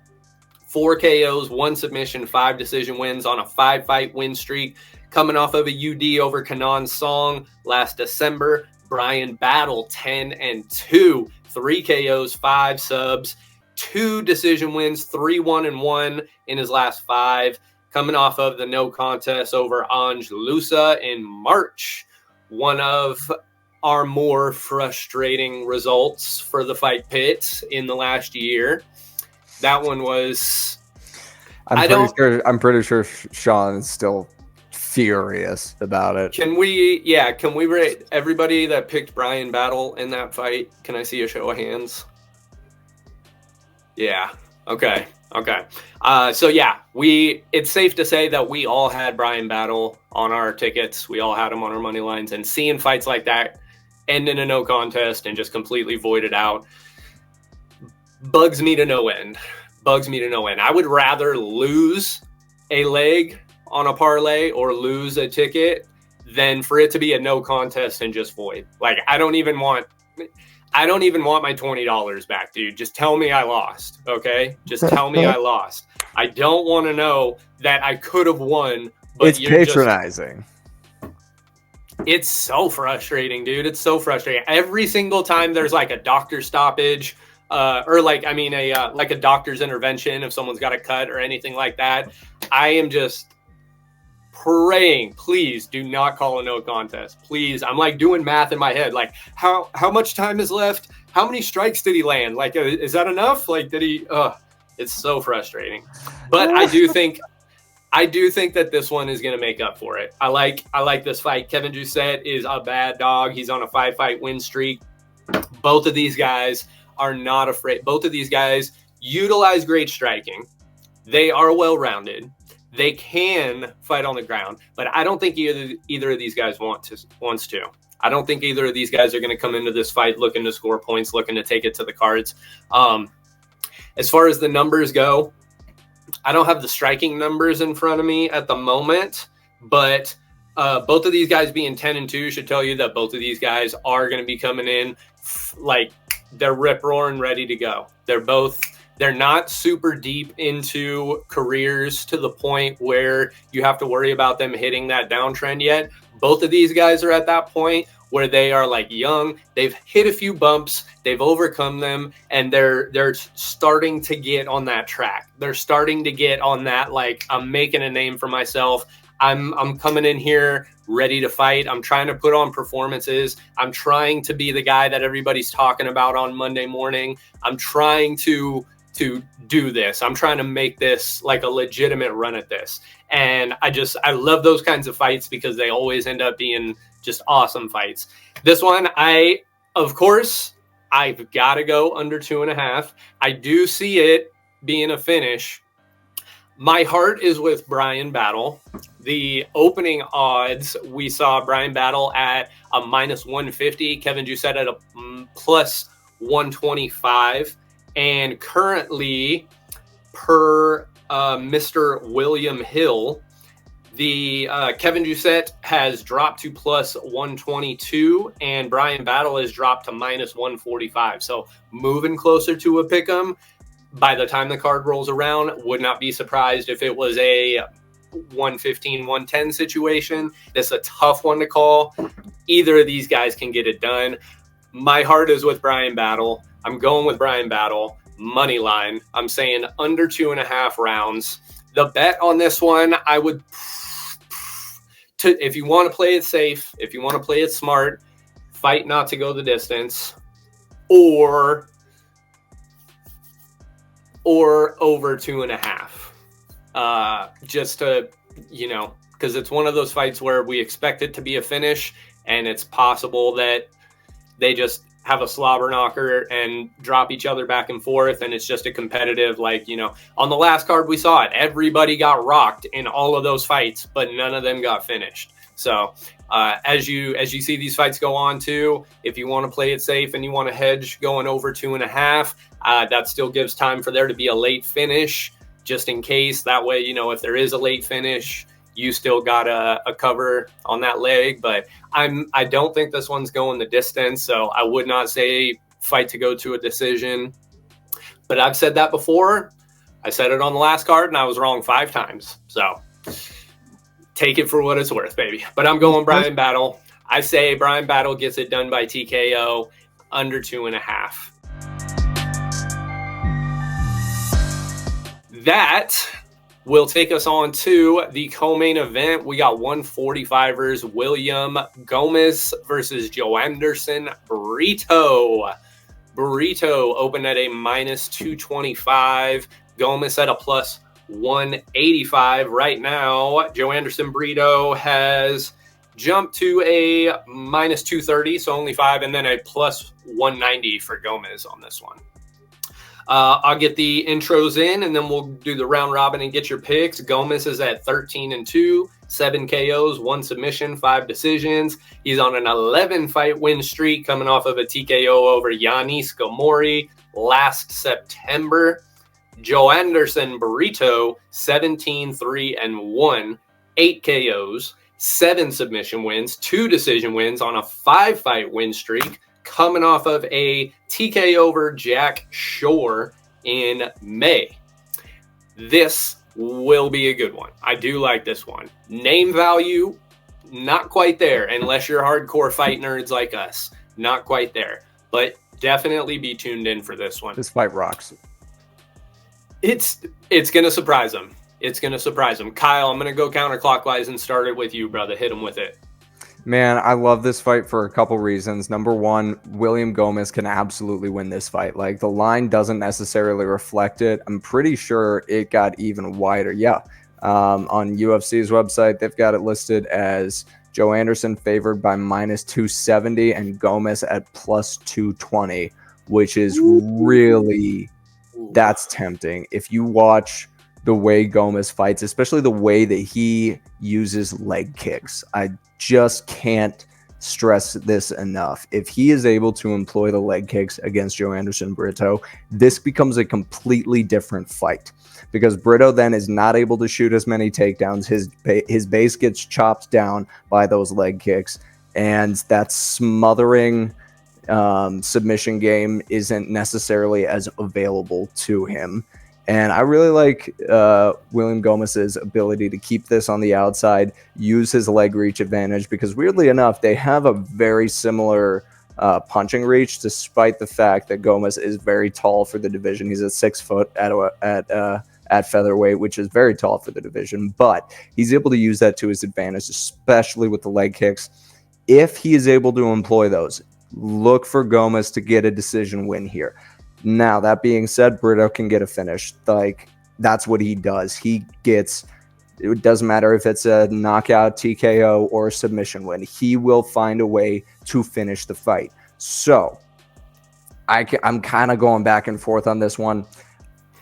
4 KOs, 1 submission, 5 decision wins on a 5-fight win streak. Coming off of a UD over Kanan Song last December. Bryan Battle 10-2. 3 KOs, 5 subs, 2 decision wins, 3-1-1 in his last 5. Coming off of the no contest over Ange Lusa in March. One of our more frustrating results for the Fight Pit in the last year. That one was... I'm pretty sure Sean is still furious about it. Can we rate everybody that picked Bryan Battle in that fight? Can I see a show of hands? Yeah. Okay. So yeah, it's safe to say that we all had Bryan Battle on our tickets. We all had him on our money lines, and seeing fights like that end in a no contest and just completely voided out bugs me to no end. I would rather lose a leg on a parlay or lose a ticket than for it to be a no contest and just void. Like, I don't even want my $20 back, dude. Just tell me I lost, okay? Just tell me I lost. I don't want to know that I could have won, but it's patronizing. It's so frustrating, dude. It's so frustrating. Every single time there's like a doctor stoppage, or like a doctor's intervention if someone's got a cut or anything like that, I am just praying, please do not call a no contest. Please. I'm like doing math in my head. Like, how much time is left? How many strikes did he land? Like, is that enough? Like, did he? It's so frustrating. But I do think that this one is going to make up for it. I like this fight. Kevin Jousset is a bad dog. He's on a 5-fight win streak. Both of these guys are not afraid. Both of these guys utilize great striking. They are well-rounded. They can fight on the ground, but I don't think either of these guys wants to. I don't think either of these guys are going to come into this fight looking to score points, looking to take it to the cards. As far as the numbers go, I don't have the striking numbers in front of me at the moment, but both of these guys being 10-2 should tell you that both of these guys are going to be coming in like they're rip-roaring ready to go. They're not super deep into careers to the point where you have to worry about them hitting that downtrend yet. Both of these guys are at that point where they are like young. They've hit a few bumps. They've overcome them, and they're starting to get on that track. They're starting to get on that, like, I'm making a name for myself. I'm coming in here ready to fight. I'm trying to put on performances. I'm trying to be the guy that everybody's talking about on Monday morning. I'm trying to do this. I'm trying to make this like a legitimate run at this. And I love those kinds of fights because they always end up being just awesome fights. This one, of course, I've got to go under 2.5. I do see it being a finish. My heart is with Bryan Battle. The opening odds, we saw Bryan Battle at a -150, Kevin Jousset at a plus 125. And currently, per Mr. William Hill, the Kevin Jousset has dropped to plus 122, and Bryan Battle has dropped to -145. So moving closer to a pick'em. By the time the card rolls around, would not be surprised if it was a 115, 110 situation. This is a tough one to call. Either of these guys can get it done. My heart is with Bryan Battle. I'm going with Bryan Battle. Money line. I'm saying under 2.5 rounds. The bet on this one, I would, if you want to play it safe, if you want to play it smart, fight not to go the distance, or over 2.5. Just to, because it's one of those fights where we expect it to be a finish, and it's possible that they just have a slobber knocker and drop each other back and forth. And it's just a competitive, like, you know, on the last card, we saw it. Everybody got rocked in all of those fights, but none of them got finished. So as you see these fights go on too, if you want to play it safe and you want to hedge going over 2.5, that still gives time for there to be a late finish just in case. That way, you know, if there is a late finish, you still got a cover on that leg. But I don't think this one's going the distance, so I would not say fight to go to a decision. But I've said that before. I said it on the last card, and I was wrong 5 times. So take it for what it's worth, baby. But I'm going Bryan Battle. I say Bryan Battle gets it done by TKO under 2.5. That will take us on to the co-main event. We got 145ers, William Gomis versus Joanderson Brito. Brito opened at a minus 225. Gomis at a plus 185. Right now, Joanderson Brito has jumped to a minus 230, so only 5, and then a plus 190 for Gomis on this one. I'll get the intros in, and then we'll do the round robin and get your picks. Gomis is at 13-2, 7 KOs, 1 submission, 5 decisions. He's on an 11-fight win streak, coming off of a TKO over Yanis Gomori last September. Joanderson Brito, 17-3-1, 8 KOs, 7 submission wins, 2 decision wins on a 5-fight win streak, coming off of a TKO over Jack Shore in May. This will be a good one. I do like this one. Name value, not quite there, unless you're hardcore fight nerds like us. Not quite there. But definitely be tuned in for this one. This fight rocks. It's going to surprise them. It's going to surprise them. Kyle, I'm going to go counterclockwise and start it with you, brother. Hit him with it. Man, I love this fight for a couple reasons. Number one, William Gomis can absolutely win this fight. Like, the line doesn't necessarily reflect it. I'm pretty sure it got even wider. Yeah. On UFC's website, they've got it listed as Joanderson favored by minus 270 and Gomis at plus 220, which is really, that's tempting. If you watch the way Gomis fights, especially the way that he uses leg kicks, I just can't stress this enough. If he is able to employ the leg kicks against Joanderson Brito, this becomes a completely different fight because Brito then is not able to shoot as many takedowns. His base gets chopped down by those leg kicks, and that smothering submission game isn't necessarily as available to him. And I really like William Gomis's ability to keep this on the outside, use his leg reach advantage, because weirdly enough, they have a very similar punching reach, despite the fact that Gomis is very tall for the division. He's at 6 foot at featherweight, which is very tall for the division, but he's able to use that to his advantage, especially with the leg kicks. If he is able to employ those, look for Gomis to get a decision win here. Now, that being said, Brito can get a finish. Like, that's what he does. It doesn't matter if it's a knockout, TKO, or a submission win. He will find a way to finish the fight. So, I'm kind of going back and forth on this one.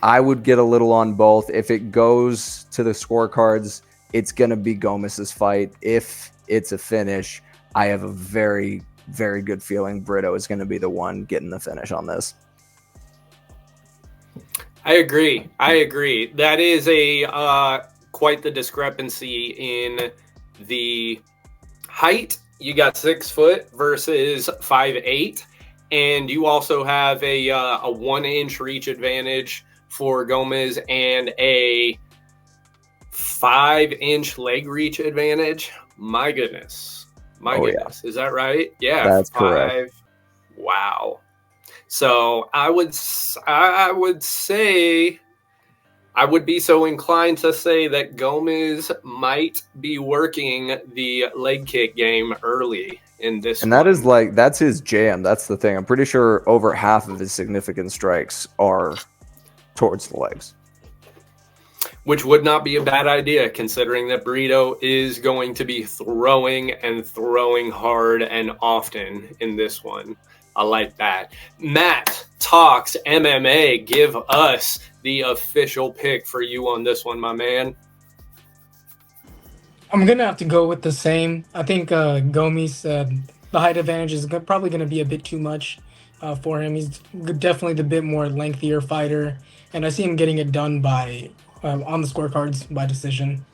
I would get a little on both. If it goes to the scorecards, it's going to be Gomis's fight. If it's a finish, I have a very, very good feeling Brito is going to be the one getting the finish on this. I agree. That is quite the discrepancy in the height. You got 6 foot versus 5'8", and you also have a 1-inch reach advantage for Gomis and a 5-inch leg reach advantage. My goodness. Yeah. Is that right? Yeah, that's correct. Wow. So I would say, I would be so inclined to say that Gomis might be working the leg kick game early in this. And that is that's his jam. That's the thing. I'm pretty sure over half of his significant strikes are towards the legs. which would not be a bad idea considering that Brito is going to be throwing and throwing hard and often in this one. I like that. Matt Talks MMA, give us the official pick for you on this one, my man. I'm going to have to go with the same. I think Gomis, the height advantage is probably going to be a bit too much for him. He's definitely the bit more lengthier fighter, and I see him getting it done by on the scorecards by decision.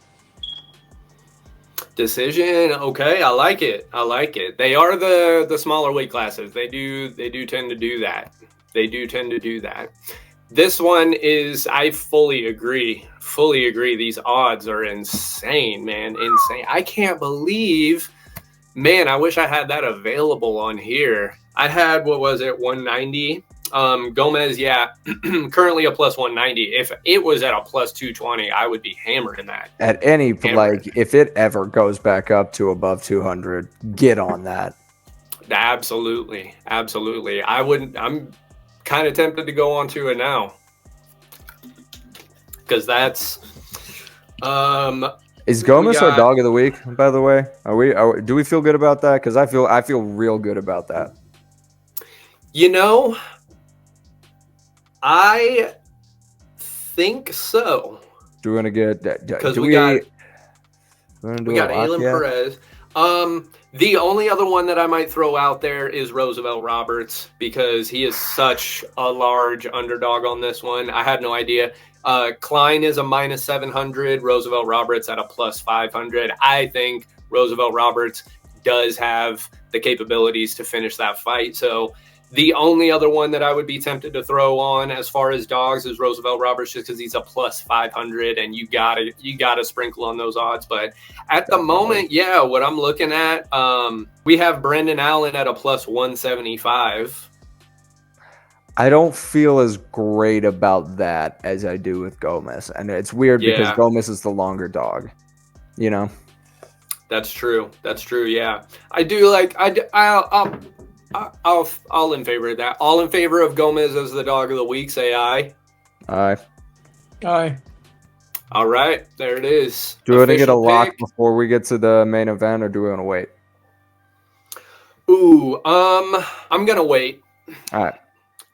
Decision, okay, I like it. I like it. They are the smaller weight classes. They do tend to do that. They do tend to do that. This one is, I fully agree. Fully agree. These odds are insane, man. Insane. I can't believe, man, I wish I had that available on here. I had, what was it, 190? Gomis, yeah, currently a plus 190. If it was at a plus 220, I would be hammering that. At any, like, if it ever goes back up to above 200, get on that. Absolutely. Absolutely. I'm kind of tempted to go on to it now. Because that's... Is Gomis our dog of the week, by the way? Do we feel good about that? Because I feel real good about that. You know, I think so. Do we want to get... Because we got Alan Perez. The only other one that I might throw out there is Roosevelt Roberts, because he is such a large underdog on this one. I had no idea. Klein is a minus 700. Roosevelt Roberts at a plus 500. I think Roosevelt Roberts does have the capabilities to finish that fight. So the only other one that I would be tempted to throw on as far as dogs is Roosevelt Roberts, just because he's a plus 500 and you gotta sprinkle on those odds. But at the moment, yeah, what I'm looking at, we have Brendan Allen at a plus 175. I don't feel as great about that as I do with Gomis. And it's weird because Gomis is the longer dog, you know? That's true. That's true. Yeah. I do like, I'll in favor of that. All in favor of Gomis as the dog of the week, say aye. Aye. Aye. All right. There it is. Do we want to get a lock before we get to the main event, or do we want to wait? Ooh, I'm going to wait. All right.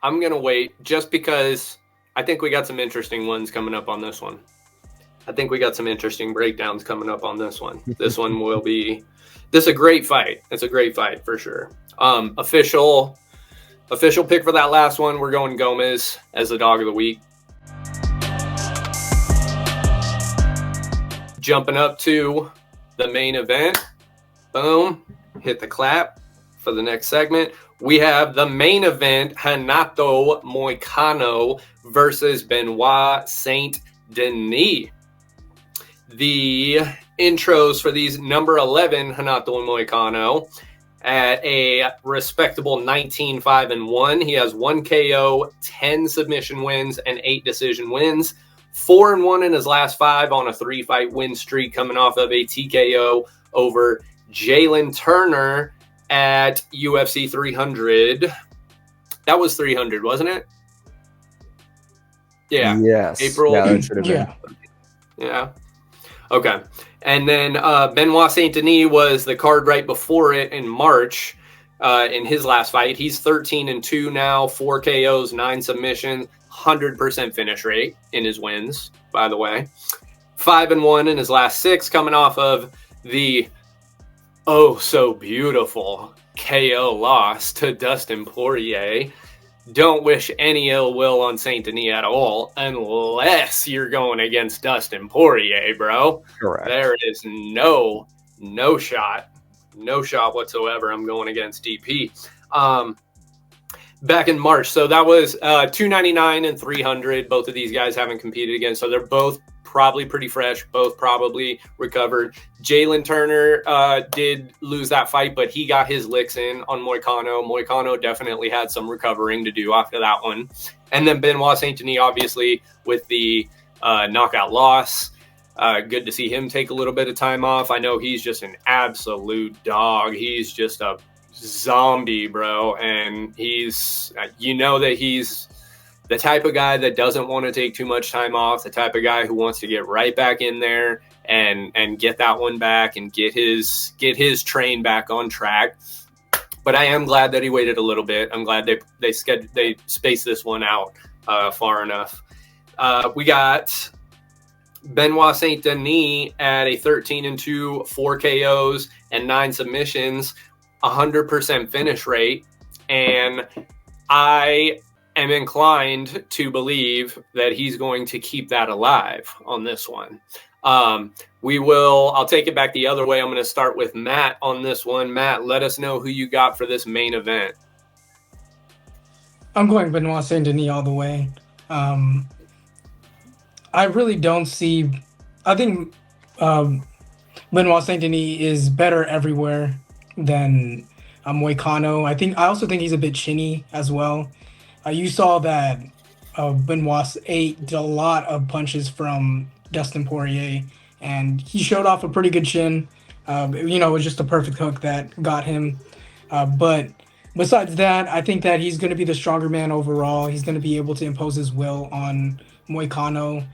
I'm going to wait just because I think we got some interesting ones coming up on this one. I think we got some interesting breakdowns coming up on this one. This one will be... This is a great fight. It's a great fight for sure. Official pick for that last one. We're going Gomis as the dog of the week. Jumping up to the main event. Boom. Hit the clap for the next segment. We have the main event, Renato Moicano versus Benoit Saint-Denis. The intros for these: number 11, Renato Moicano, at a respectable 19-5-1. He has 1 KO, 10 submission wins, and 8 decision wins. 4-1 in his last 5 on a 3-fight win streak, coming off of a TKO over Jalen Turner at UFC 300. That was 300, wasn't it? Yeah. Yes. April. Yeah, that should have been. Yeah. Okay. And then Benoit Saint-Denis was the card right before it in March in his last fight. He's 13-2 now, 4 KOs, 9 submissions, 100% finish rate in his wins, by the way. 5-1 in his last 6, coming off of the oh so beautiful KO loss to Dustin Poirier. Don't wish any ill will on Saint-Denis at all, unless you're going against Dustin Poirier, bro. Correct. There is no shot. No shot whatsoever. I'm going against DP. Back in March. So that was 299 and 300. Both of these guys haven't competed again. So they're both probably pretty fresh, both probably recovered. Jalen Turner did lose that fight, but he got his licks in on Moicano. Moicano definitely had some recovering to do after that one. And then Benoit Saint-Denis, obviously, with the knockout loss. Good to see him take a little bit of time off. I know he's just an absolute dog. He's just a zombie, bro. And he's, you know that he's the type of guy that doesn't want to take too much time off, the type of guy who wants to get right back in there and get that one back and get his train back on track. But I am glad that he waited a little bit. I'm glad they spaced this one out far enough. We got Benoit Saint-Denis at a 13-2, 4 KOs and 9 submissions, 100% finish rate. And I am inclined to believe that he's going to keep that alive on this one. I'll take it back the other way. I'm going to start with Matt on this one. Matt, let us know who you got for this main event. I'm going Benoit Saint-Denis all the way. I really don't see. I think Benoit Saint-Denis is better everywhere than Moicano. I also think he's a bit chinny as well. You saw that Benoit did a lot of punches from Dustin Poirier, and he showed off a pretty good chin. It was just a perfect hook that got him. But besides that, I think that he's going to be the stronger man overall. He's going to be able to impose his will on Moicano.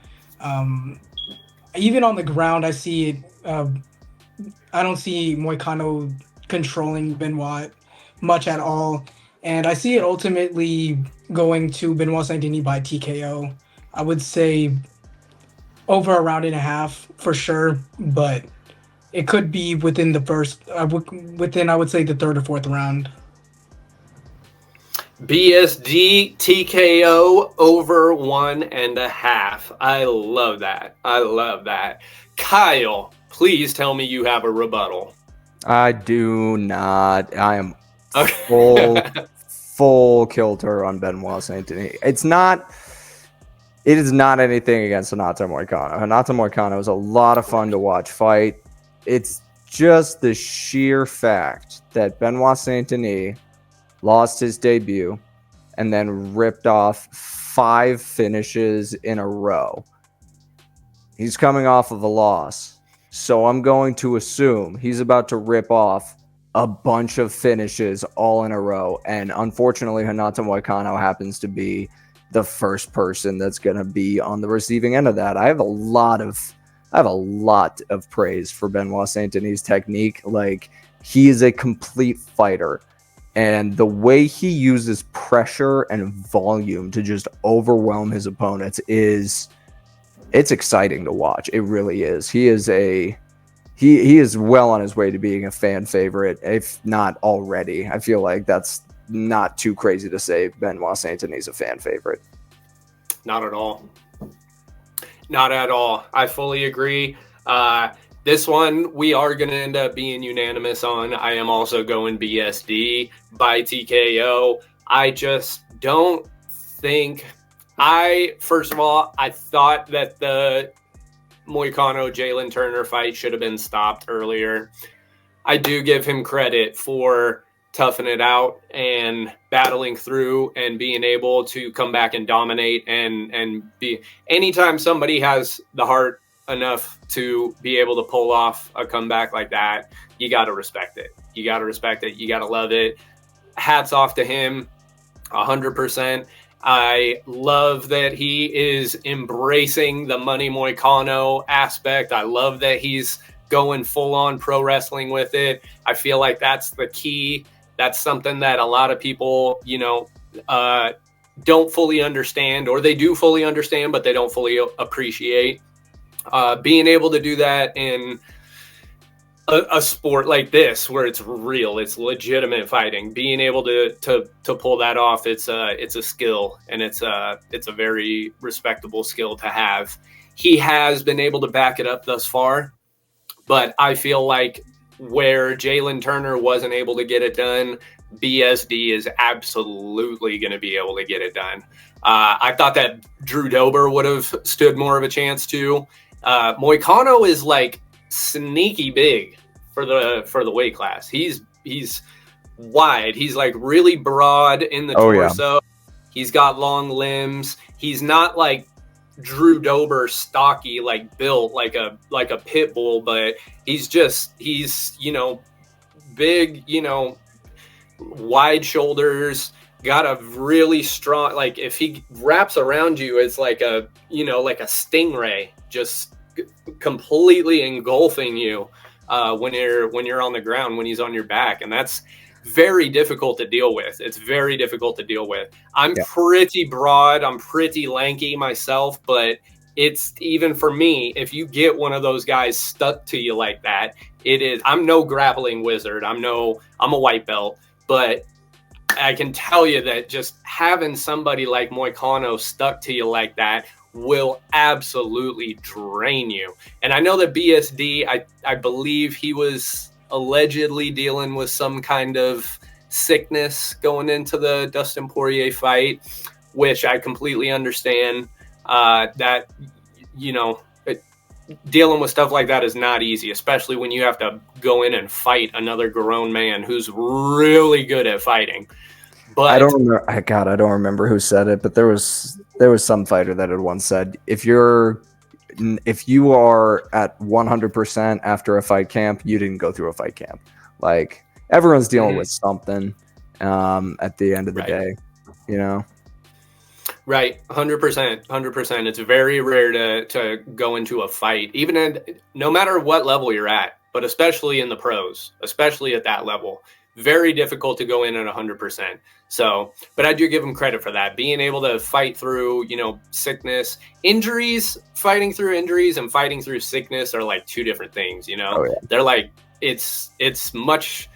Even on the ground, I see it. I don't see Moicano controlling Benoit much at all. And I see it ultimately going to Benoit Saint-Denis by TKO. I would say over a round and a half for sure, but it could be within the I would say the third or fourth round. BSD TKO over 1.5. I love that. Kyle, please tell me you have a rebuttal. I do not. I am Okay. full kilter on Benoit Saint-Denis. It is not anything against Renato Moicano. Renato Moicano is a lot of fun to watch fight. It's just the sheer fact that Benoit Saint-Denis lost his debut and then ripped off 5 finishes in a row. He's coming off of a loss. So I'm going to assume he's about to rip off a bunch of finishes all in a row. And unfortunately, Renato Moicano happens to be the first person that's going to be on the receiving end of that. I have a lot of praise for Benoit Saint-Denis' technique. Like, he is a complete fighter. And the way he uses pressure and volume to just overwhelm his opponents it's exciting to watch. It really is. He is well on his way to being a fan favorite, if not already. I feel like that's not too crazy to say Benoit Saint-Denis is a fan favorite. Not at all. Not at all. I fully agree. This one, we are going to end up being unanimous on. I am also going BSD by TKO. I just don't think... First of all, I thought that the Moicano-Jalen Turner fight should have been stopped earlier. I do give him credit for toughing it out and battling through and being able to come back and dominate and be... Anytime somebody has the heart enough to be able to pull off a comeback like that, you got to respect it. You got to love it. Hats off to him, 100%. I love that he is embracing the Money Moicano aspect. I love that he's going full on pro wrestling with it. I feel like that's the key. That's something that a lot of people, don't fully understand, or they do fully understand, but they don't fully appreciate. Being able to do that in a sport like this, where it's real, it's legitimate fighting, being able to pull that off, it's a skill, and it's a very respectable skill to have. He has been able to back it up thus far, but I feel like where Jalen Turner wasn't able to get it done, BSD is absolutely going to be able to get it done. I thought that Drew Dober would have stood more of a chance too. Moicano is like sneaky big for the weight class. He's wide. He's like really broad in the torso. Yeah. He's got long limbs. He's not like Drew Dober stocky, like built like a pit bull, but he's big, wide shoulders, got a really strong, like if he wraps around you, it's like a, like a stingray, just completely engulfing you when you're on the ground, when he's on your back. And that's very difficult to deal with. It's very difficult to deal with. I'm pretty broad. I'm pretty lanky myself, but it's even for me, if you get one of those guys stuck to you like that, I'm no grappling wizard. I'm a white belt, but I can tell you that just having somebody like Moicano stuck to you like that will absolutely drain you. And I know that BSD, I believe he was allegedly dealing with some kind of sickness going into the Dustin Poirier fight, which I completely understand. That, dealing with stuff like that is not easy, especially when you have to go in and fight another grown man who's really good at fighting. But I don't remember who said it, but there was some fighter that had once said, if you are at 100% after a fight camp, you didn't go through a fight camp. Like, everyone's dealing with something at the end of the day, Right, 100%. It's very rare to go into a fight, even no matter what level you're at, but especially in the pros, especially at that level. Very difficult to go in at 100%. So, but I do give him credit for that. Being able to fight through, sickness, injuries, fighting through injuries and fighting through sickness are like two different things, Oh, yeah. They're like, it's much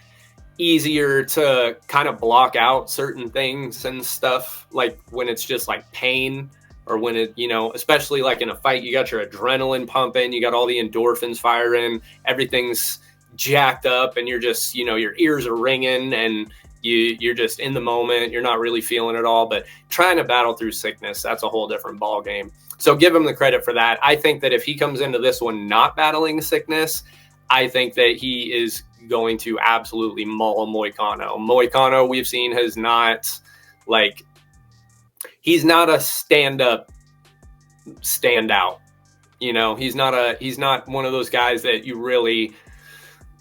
easier to kind of block out certain things and stuff, like when it's just like pain, or when it, especially like in a fight, you got your adrenaline pumping, you got all the endorphins firing, everything's jacked up, and you're just, your ears are ringing, and you're just in the moment, you're not really feeling it all. But trying to battle through sickness, that's a whole different ball game. So give him the credit for that. I think that if he comes into this one not battling sickness, I think that he is going to absolutely maul Moicano, we've seen, has not, like, he's not a standout. He's not one of those guys that you really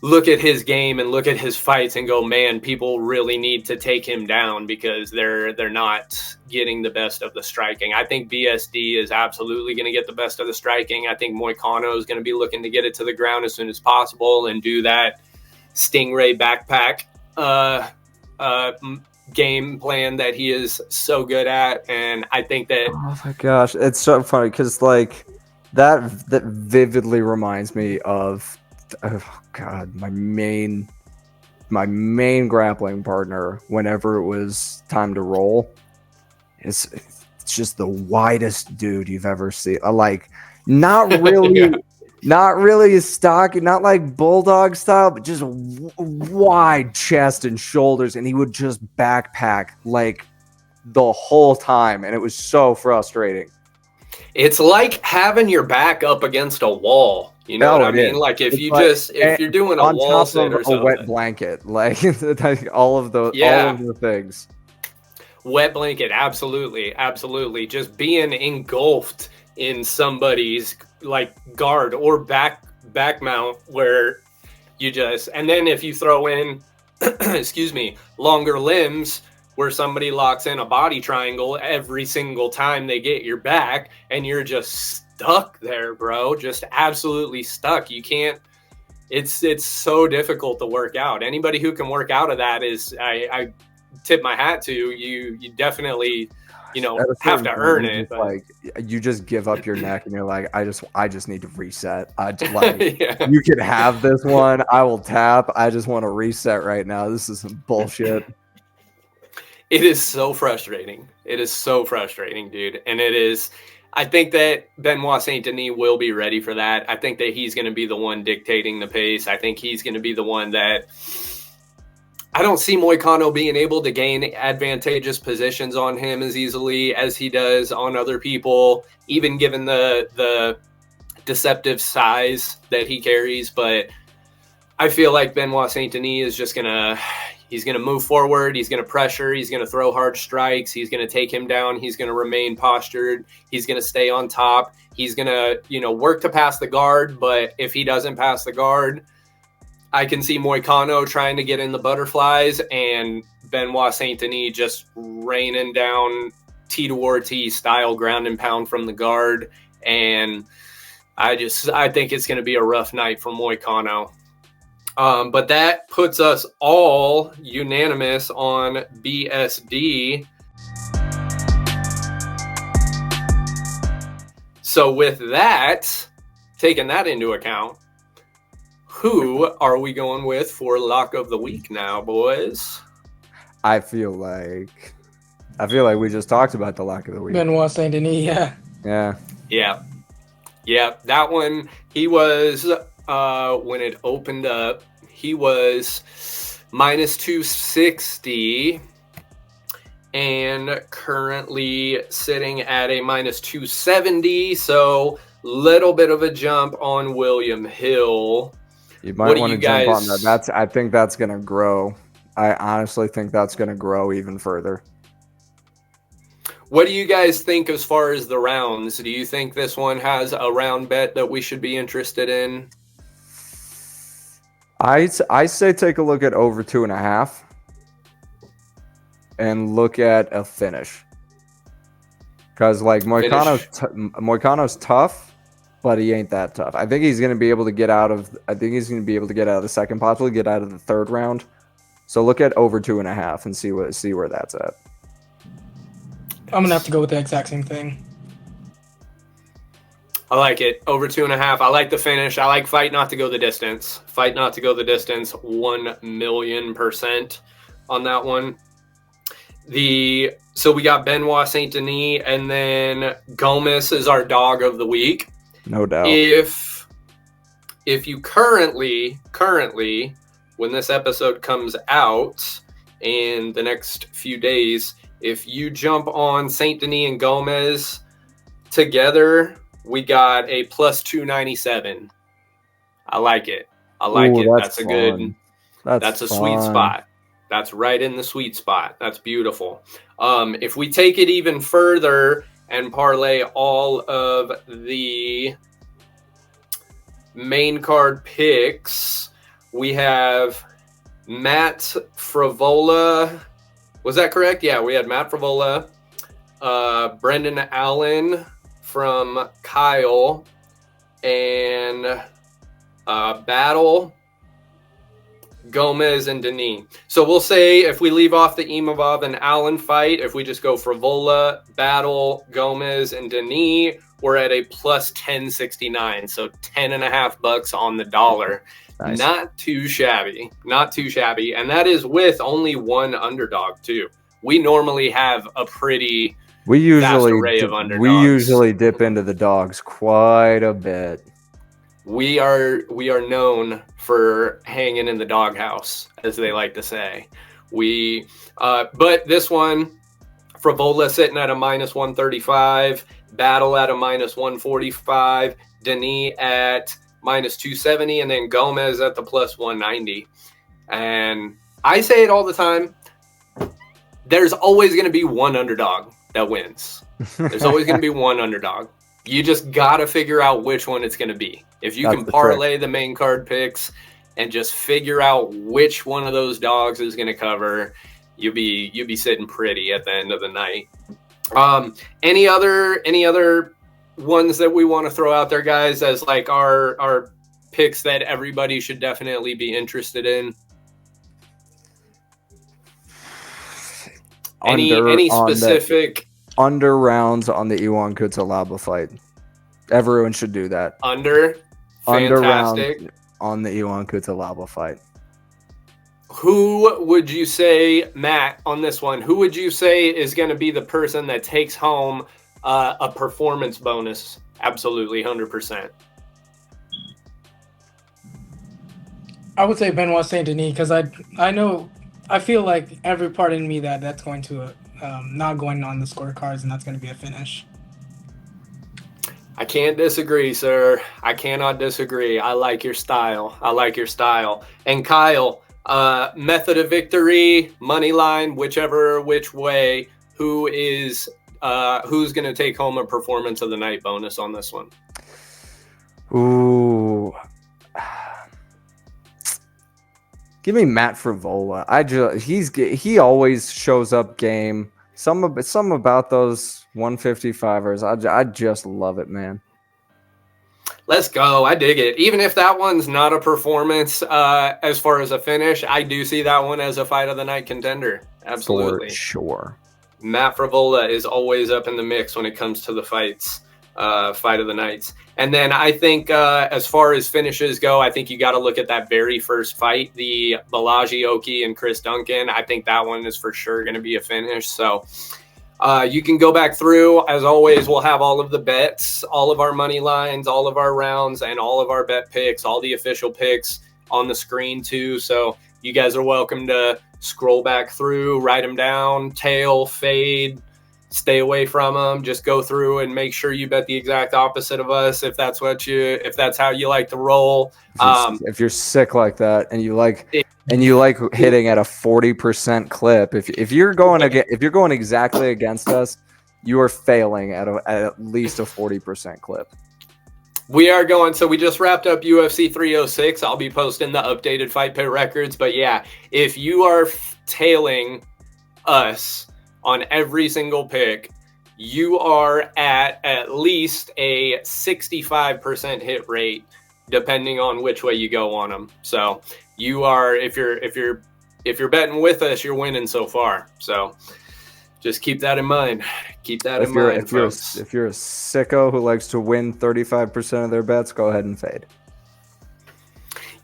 look at his game and look at his fights and go, man, people really need to take him down because they're not getting the best of the striking. I think BSD is absolutely going to get the best of the striking. I think Moicano is going to be looking to get it to the ground as soon as possible and do that Stingray backpack game plan that he is so good at. And I think that, oh my gosh, it's so funny because like that vividly reminds me of, oh God, my main grappling partner whenever it was time to roll. It's just the widest dude you've ever seen. Like, not really yeah. Not really stocky, not like bulldog style, but just wide chest and shoulders, and he would just backpack like the whole time, and it was so frustrating. It's like having your back up against a wall. You know what I mean? Like if you're doing a wall sit or something. A wet blanket, like all of the things. Wet blanket, absolutely. Just being engulfed in somebody's like guard or back mount where you just, and then if you throw in, longer limbs where somebody locks in a body triangle every single time they get your back, and you're just stuck there, bro, just absolutely stuck. You can't, it's so difficult to work out. Anybody who can work out of that is, I tip my hat to you definitely, have to earn it. Like you just give up your neck and you're like, I just need to reset. You can have this one. I will tap. I just want to reset right now. This is some bullshit. It is so frustrating. It is so frustrating, dude. And it is, I think that Benoit Saint-Denis will be ready for that. I think that he's going to be the one dictating the pace. I think he's going to be the one that, I don't see Moicano being able to gain advantageous positions on him as easily as he does on other people, even given the deceptive size that he carries. But I feel like Benoit Saint-Denis is just he's going to move forward. He's going to pressure. He's going to throw hard strikes. He's going to take him down. He's going to remain postured. He's going to stay on top. He's going to, work to pass the guard. But if he doesn't pass the guard, I can see Moicano trying to get in the butterflies and Benoit Saint-Denis just raining down T to Ortiz style ground and pound from the guard. And I think it's going to be a rough night for Moicano. But that puts us all unanimous on BSD. So with that, taking that into account, who are we going with for lock of the week now, boys? I feel like we just talked about the lock of the week. Benoit Saint-Denis, Yeah. Yeah. That one, he was, when it opened up, he was minus 260 and currently sitting at a minus 270. So little bit of a jump on William Hill. You might want to jump on that. I think that's going to grow. I honestly think that's going to grow even further. What do you guys think as far as the rounds? Do you think this one has a round bet that we should be interested in? I say take a look at over 2.5 and look at a finish. Because like Moicano's tough, but he ain't that tough. I think he's going to be able to get out of the second, possibly get out of the third round. So look at over 2.5 and see where that's at. I'm going to have to go with the exact same thing. I like it. Over 2.5. I like the finish. I like fight not to go the distance. Fight not to go the distance 1,000,000% on that one. So we got Benoit Saint-Denis, and then Gomis is our dog of the week. No doubt. If you currently, when this episode comes out in the next few days, if you jump on Saint-Denis and Gomis together, we got a plus 297. I like it. That's a sweet spot. That's right in the sweet spot. That's beautiful. If we take it even further and parlay all of the main card picks, we have Matt Frevola. Was that correct? Yeah, we had Matt Frevola, Brendan Allen from Kyle, and Battle, Gomez, and Denis. So we'll say if we leave off the Imavov and Allen fight, if we just go Frevola, Battle, Gomez, and Denis, we're at a plus 1069. So $10.50 on the dollar. Nice. Not too shabby. And that is with only one underdog too. We normally have a pretty vast array of underdogs. We usually dip into the dogs quite a bit. We are known for hanging in the doghouse, as they like to say. But this one, Frevola sitting at a minus 135, Battle at a minus 145, Denis at minus 270, and then Gomez at the plus 190. And I say it all the time, there's always going to be one underdog that wins. There's always going to be one underdog. You just got to figure out which one it's going to be. If you can parlay the main card picks and just figure out which one of those dogs is going to cover, you'll be sitting pretty at the end of the night. Any other ones that we want to throw out there, guys, as like our picks that everybody should definitely be interested in? Any specific under rounds on the Iwan Cutelaba fight? Everyone should do that. Under round on the Iwan Cutelaba fight. Who would you say, Matt, on this one? Who would you say is going to be the person that takes home a performance bonus? Absolutely, 100%. I would say Benoit Saint-Denis because I feel like every part in me that's going to not going on the scorecards, and that's going to be a finish. I can't disagree, sir. I cannot disagree. I like your style. And Kyle, method of victory, money line, which way, who's going to take home a performance of the night bonus on this one? Ooh. Give me Matt Frevola. He always shows up game. Some about those 155ers. I just love it, man. Let's go. I dig it. Even if that one's not a performance as far as a finish, I do see that one as a fight of the night contender. Absolutely. For sure. Matt Frevola is always up in the mix when it comes to the fights, fight of the nights. And then I think as far as finishes go, I think you got to look at that very first fight, the Balaji Oki and Chris Duncan. I think that one is for sure going to be a finish. So you can go back through. As always, we'll have all of the bets, all of our money lines, all of our rounds, and all of our bet picks, all the official picks on the screen too. So you guys are welcome to scroll back through, write them down, tail, fade, stay away from them. Just go through and make sure you bet the exact opposite of us if that's how you like to roll. If you're sick like that and you like hitting at a 40% clip, if you're going exactly against us, you are failing at least a 40% clip. We are going, so we just wrapped up UFC 306. I'll be posting the updated Fight Pit records. But yeah, if you are tailing us on every single pick, you are at least a 65% hit rate, depending on which way you go on them. So you are, if you're betting with us, you're winning so far. So just keep that in mind. Keep that in mind, folks. If you're a sicko who likes to win 35% of their bets, go ahead and fade.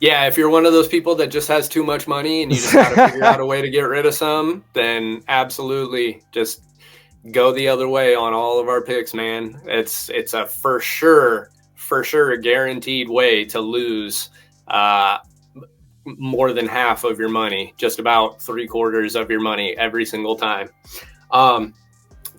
Yeah, if you're one of those people that just has too much money and you just got to figure out a way to get rid of some, then absolutely just go the other way on all of our picks, man. It's a for sure a guaranteed way to lose more than half of your money, just about 3/4 of your money every single time.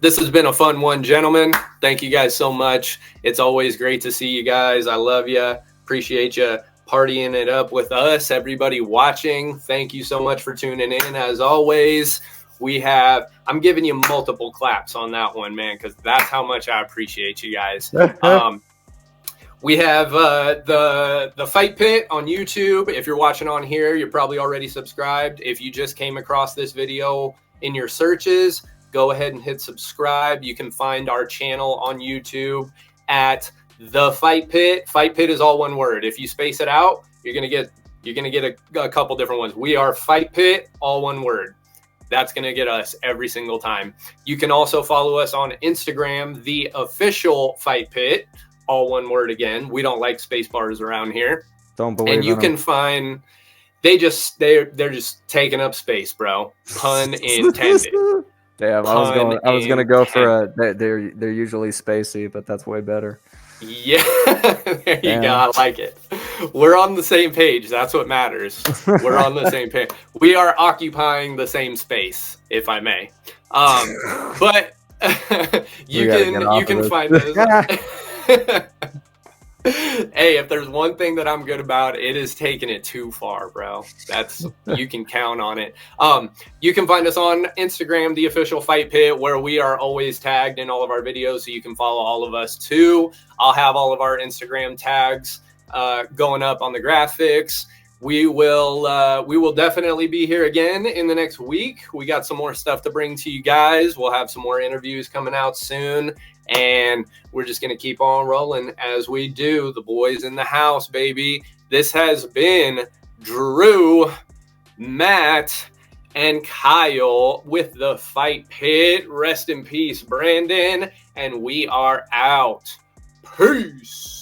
This has been a fun one, gentlemen. Thank you guys so much. It's always great to see you guys. I love you. Appreciate you partying it up with us. Everybody watching, thank you so much for tuning in. As always, I'm giving you multiple claps on that one, man, because that's how much I appreciate you guys. We have the Fight Pit on YouTube. If you're watching on here, you're probably already subscribed. If you just came across this video in your searches, go ahead and hit subscribe. You can find our channel on YouTube at The Fight Pit. Fight Pit is all one word. If you space it out, you're gonna get a couple different ones. We are Fight Pit, all one word. That's gonna get us every single time. You can also follow us on Instagram, the official Fight Pit, all one word again. We don't like space bars around here. Don't believe. And you can find they're just taking up space, bro. Pun intended. Damn, I was gonna go for they're usually spacey, but that's way better. Yeah, there you go. I like it. We're on the same page. That's what matters. We're on the same page. We are occupying the same space, if I may. But you can find us. Hey, if there's one thing that I'm good about, it is taking it too far, bro. You can count on it. You can find us on Instagram, the official Fight Pit, where we are always tagged in all of our videos, so you can follow all of us too. I'll have all of our Instagram tags going up on the graphics. We will definitely be here again in the next week. We got some more stuff to bring to you guys. We'll have some more interviews coming out soon. And we're just going to keep on rolling as we do. The boys in the house, baby. This has been Drew, Matt, and Kyle with the Fight Pit. Rest in peace, Brandon. And we are out. Peace.